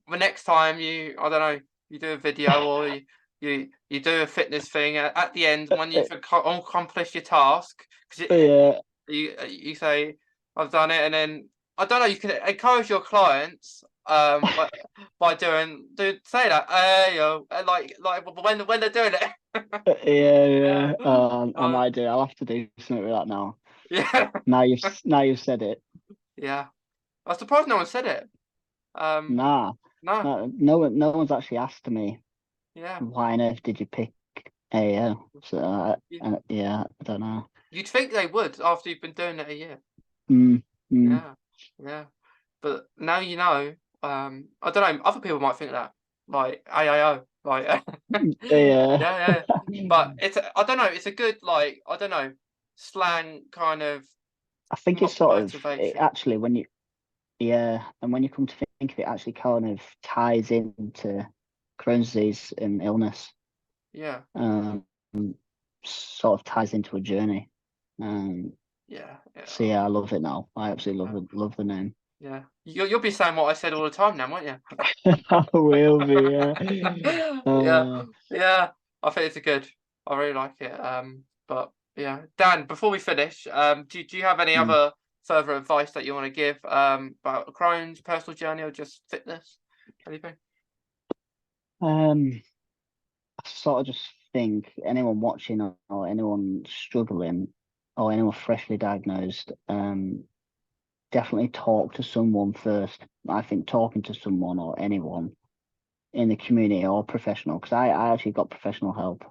the next time I don't know, you do a video or you do a fitness thing at the end when you've accomplished your task, because Yeah, you say I've done it, and then I don't know, you can encourage your clients by do say that hey yo like when they're doing it. yeah, Yeah. yeah. I might do. I'll have to do something with that now. Yeah. Now you've said it. Yeah. I'm surprised no one said it. Um Nah, no. no one's actually asked me Yeah. why on earth did you pick AAO? So yeah, I don't know. You'd think they would after you've been doing it a year. Mm, mm, Yeah, yeah. But now you know, I don't know, other people might think that, like AAO, like yeah. yeah, yeah. But I don't know, it's a good like, I don't know, slang kind of I think it's sort of motivation. actually yeah, and when you come to think of it, actually kind of ties into Crohn's disease and illness. Yeah, Um, sort of ties into a journey. Um, yeah, yeah, so yeah, I love it now. I absolutely yeah. love the name. Yeah. You'll be saying what I said all the time now, won't you? I will be. Yeah. Yeah, Uh, yeah. I think it's a good. I really like it. But yeah, Dan. Before we finish, do you have any mm. other further advice that you want to give about Crohn's personal journey or just fitness? Anything? I sort of just think anyone watching or anyone struggling or anyone freshly diagnosed, definitely talk to someone first. I think talking to someone or anyone in the community or professional, because I actually got professional help.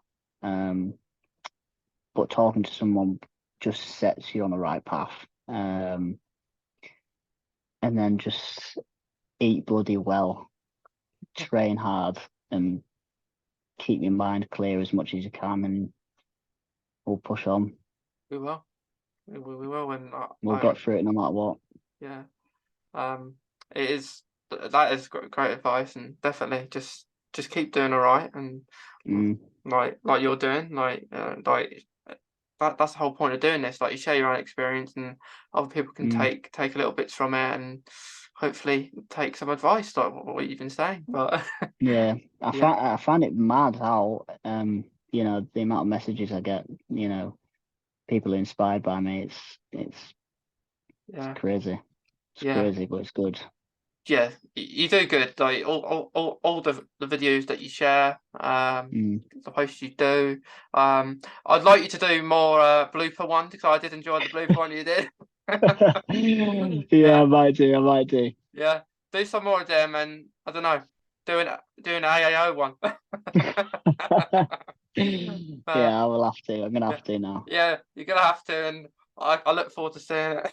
But talking to someone just sets you on the right path. And then just eat bloody well, train hard, and keep your mind clear as much as you can, and we'll push on. We will. We will, and We'll get through it no matter what. yeah. It is that is great advice, and definitely just keep doing all right, and like you're doing, like that's the whole point of doing this. Like you share your own experience, and other people can take a little bits from it, and hopefully take some advice, like what you've been saying. But yeah, yeah, I find it mad how you know, the amount of messages I get, you know, people inspired by me. It's yeah, crazy. It's yeah. crazy, but it's good. Yeah, you do good. Like all the videos that you share, the posts you do. I'd like you to do more blooper ones because I did enjoy the blooper one you did. Yeah, I Yeah, might do. I might do. yeah. Do some more of them, and I don't know, doing an AAO one. Yeah, I will have to. I'm gonna Yeah, have to now. yeah. You're gonna have to, and I look forward to seeing it.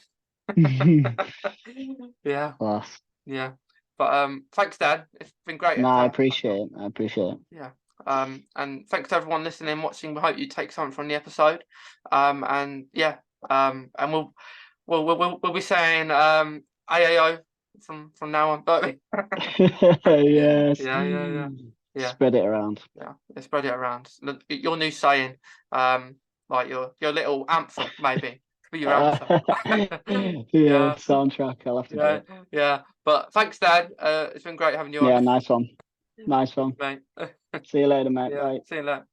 Yeah. Class. Yeah. But thanks, Dan. It's been great No, I to appreciate it. I appreciate it. yeah. And thanks to everyone listening and watching. We hope you take something from the episode. And yeah. And we'll be saying AAO from now on. But Yes. yeah. Spread it around. Yeah. Spread it around. Your new saying, like your little anthem, maybe. Could be your anthem. Yeah, Yeah. soundtrack. I'll have to do Yeah. it. Yeah. But thanks, Dan. It's been great having you Yeah, on. nice one. Nice one. Mate. See you later, mate. Yeah. Bye. See you later.